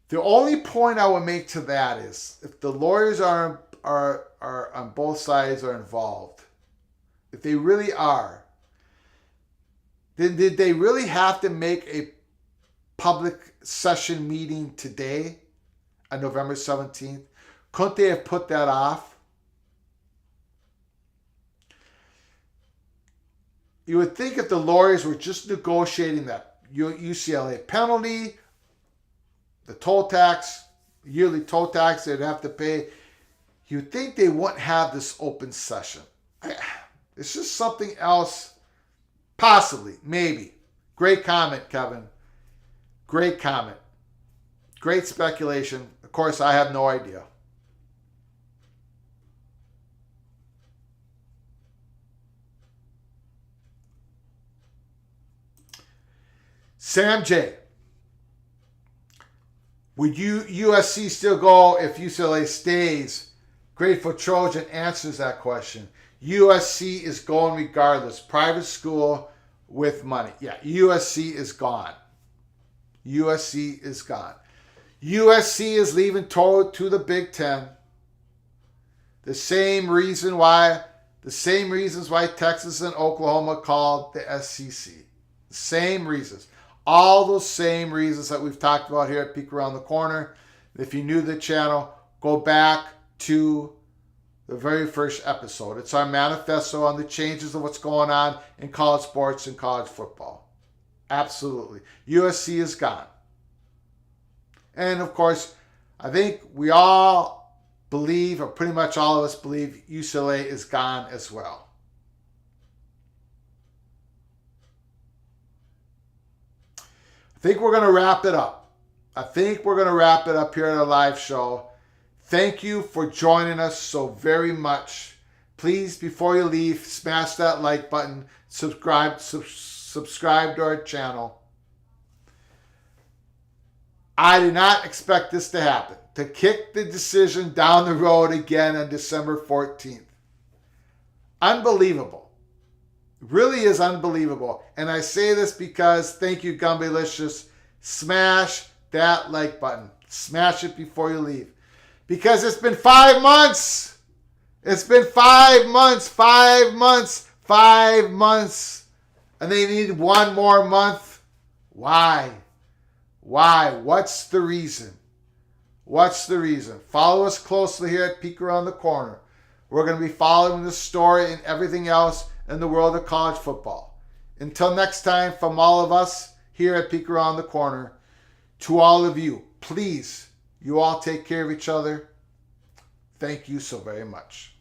[SPEAKER 1] The only point I would make to that is if the lawyers are on both sides are involved, if they really are, then did they really have to make a public session meeting today on November 17th? Couldn't they have put that off? You would think if the lawyers were just negotiating that UCLA penalty, the toll tax, yearly toll tax they'd have to pay, you'd think they wouldn't have this open session. It's just something else, possibly, maybe. Great comment, Kevin. Great comment. Great speculation. Of course, I have no idea. Sam J. Would USC still go if UCLA stays? Grateful Trojan answers that question. USC is going regardless. Private school with money. Yeah, USC is gone. USC is gone. USC is leaving to the Big Ten. The same reasons why Texas and Oklahoma called the SEC. The same reasons. All those same reasons that we've talked about here at Peek Around the Corner. If you're new to the channel, go back to the very first episode. It's our manifesto on the changes of what's going on in college sports and college football. Absolutely. USC is gone. And of course, I think we all believe, or pretty much all of us believe, UCLA is gone as well. I think we're going to wrap it up. Here at our live show. Thank you for joining us so very much. Please, before you leave, smash that like button. Subscribe to our channel. I did not expect this to happen. To kick the decision down the road again on December 14th. Unbelievable. Really is unbelievable. And I say this because, thank you, Gumbylicious. Smash that like button. Smash it before you leave. Because it's been 5 months. It's been 5 months, 5 months, 5 months. And they need 1 more month. Why? Why? What's the reason? What's the reason? Follow us closely here at Peek Around the Corner. We're going to be following this story and everything else in the world of college football. Until next time, from all of us here at Peek Around the Corner, to all of you, please, you all take care of each other. Thank you so very much.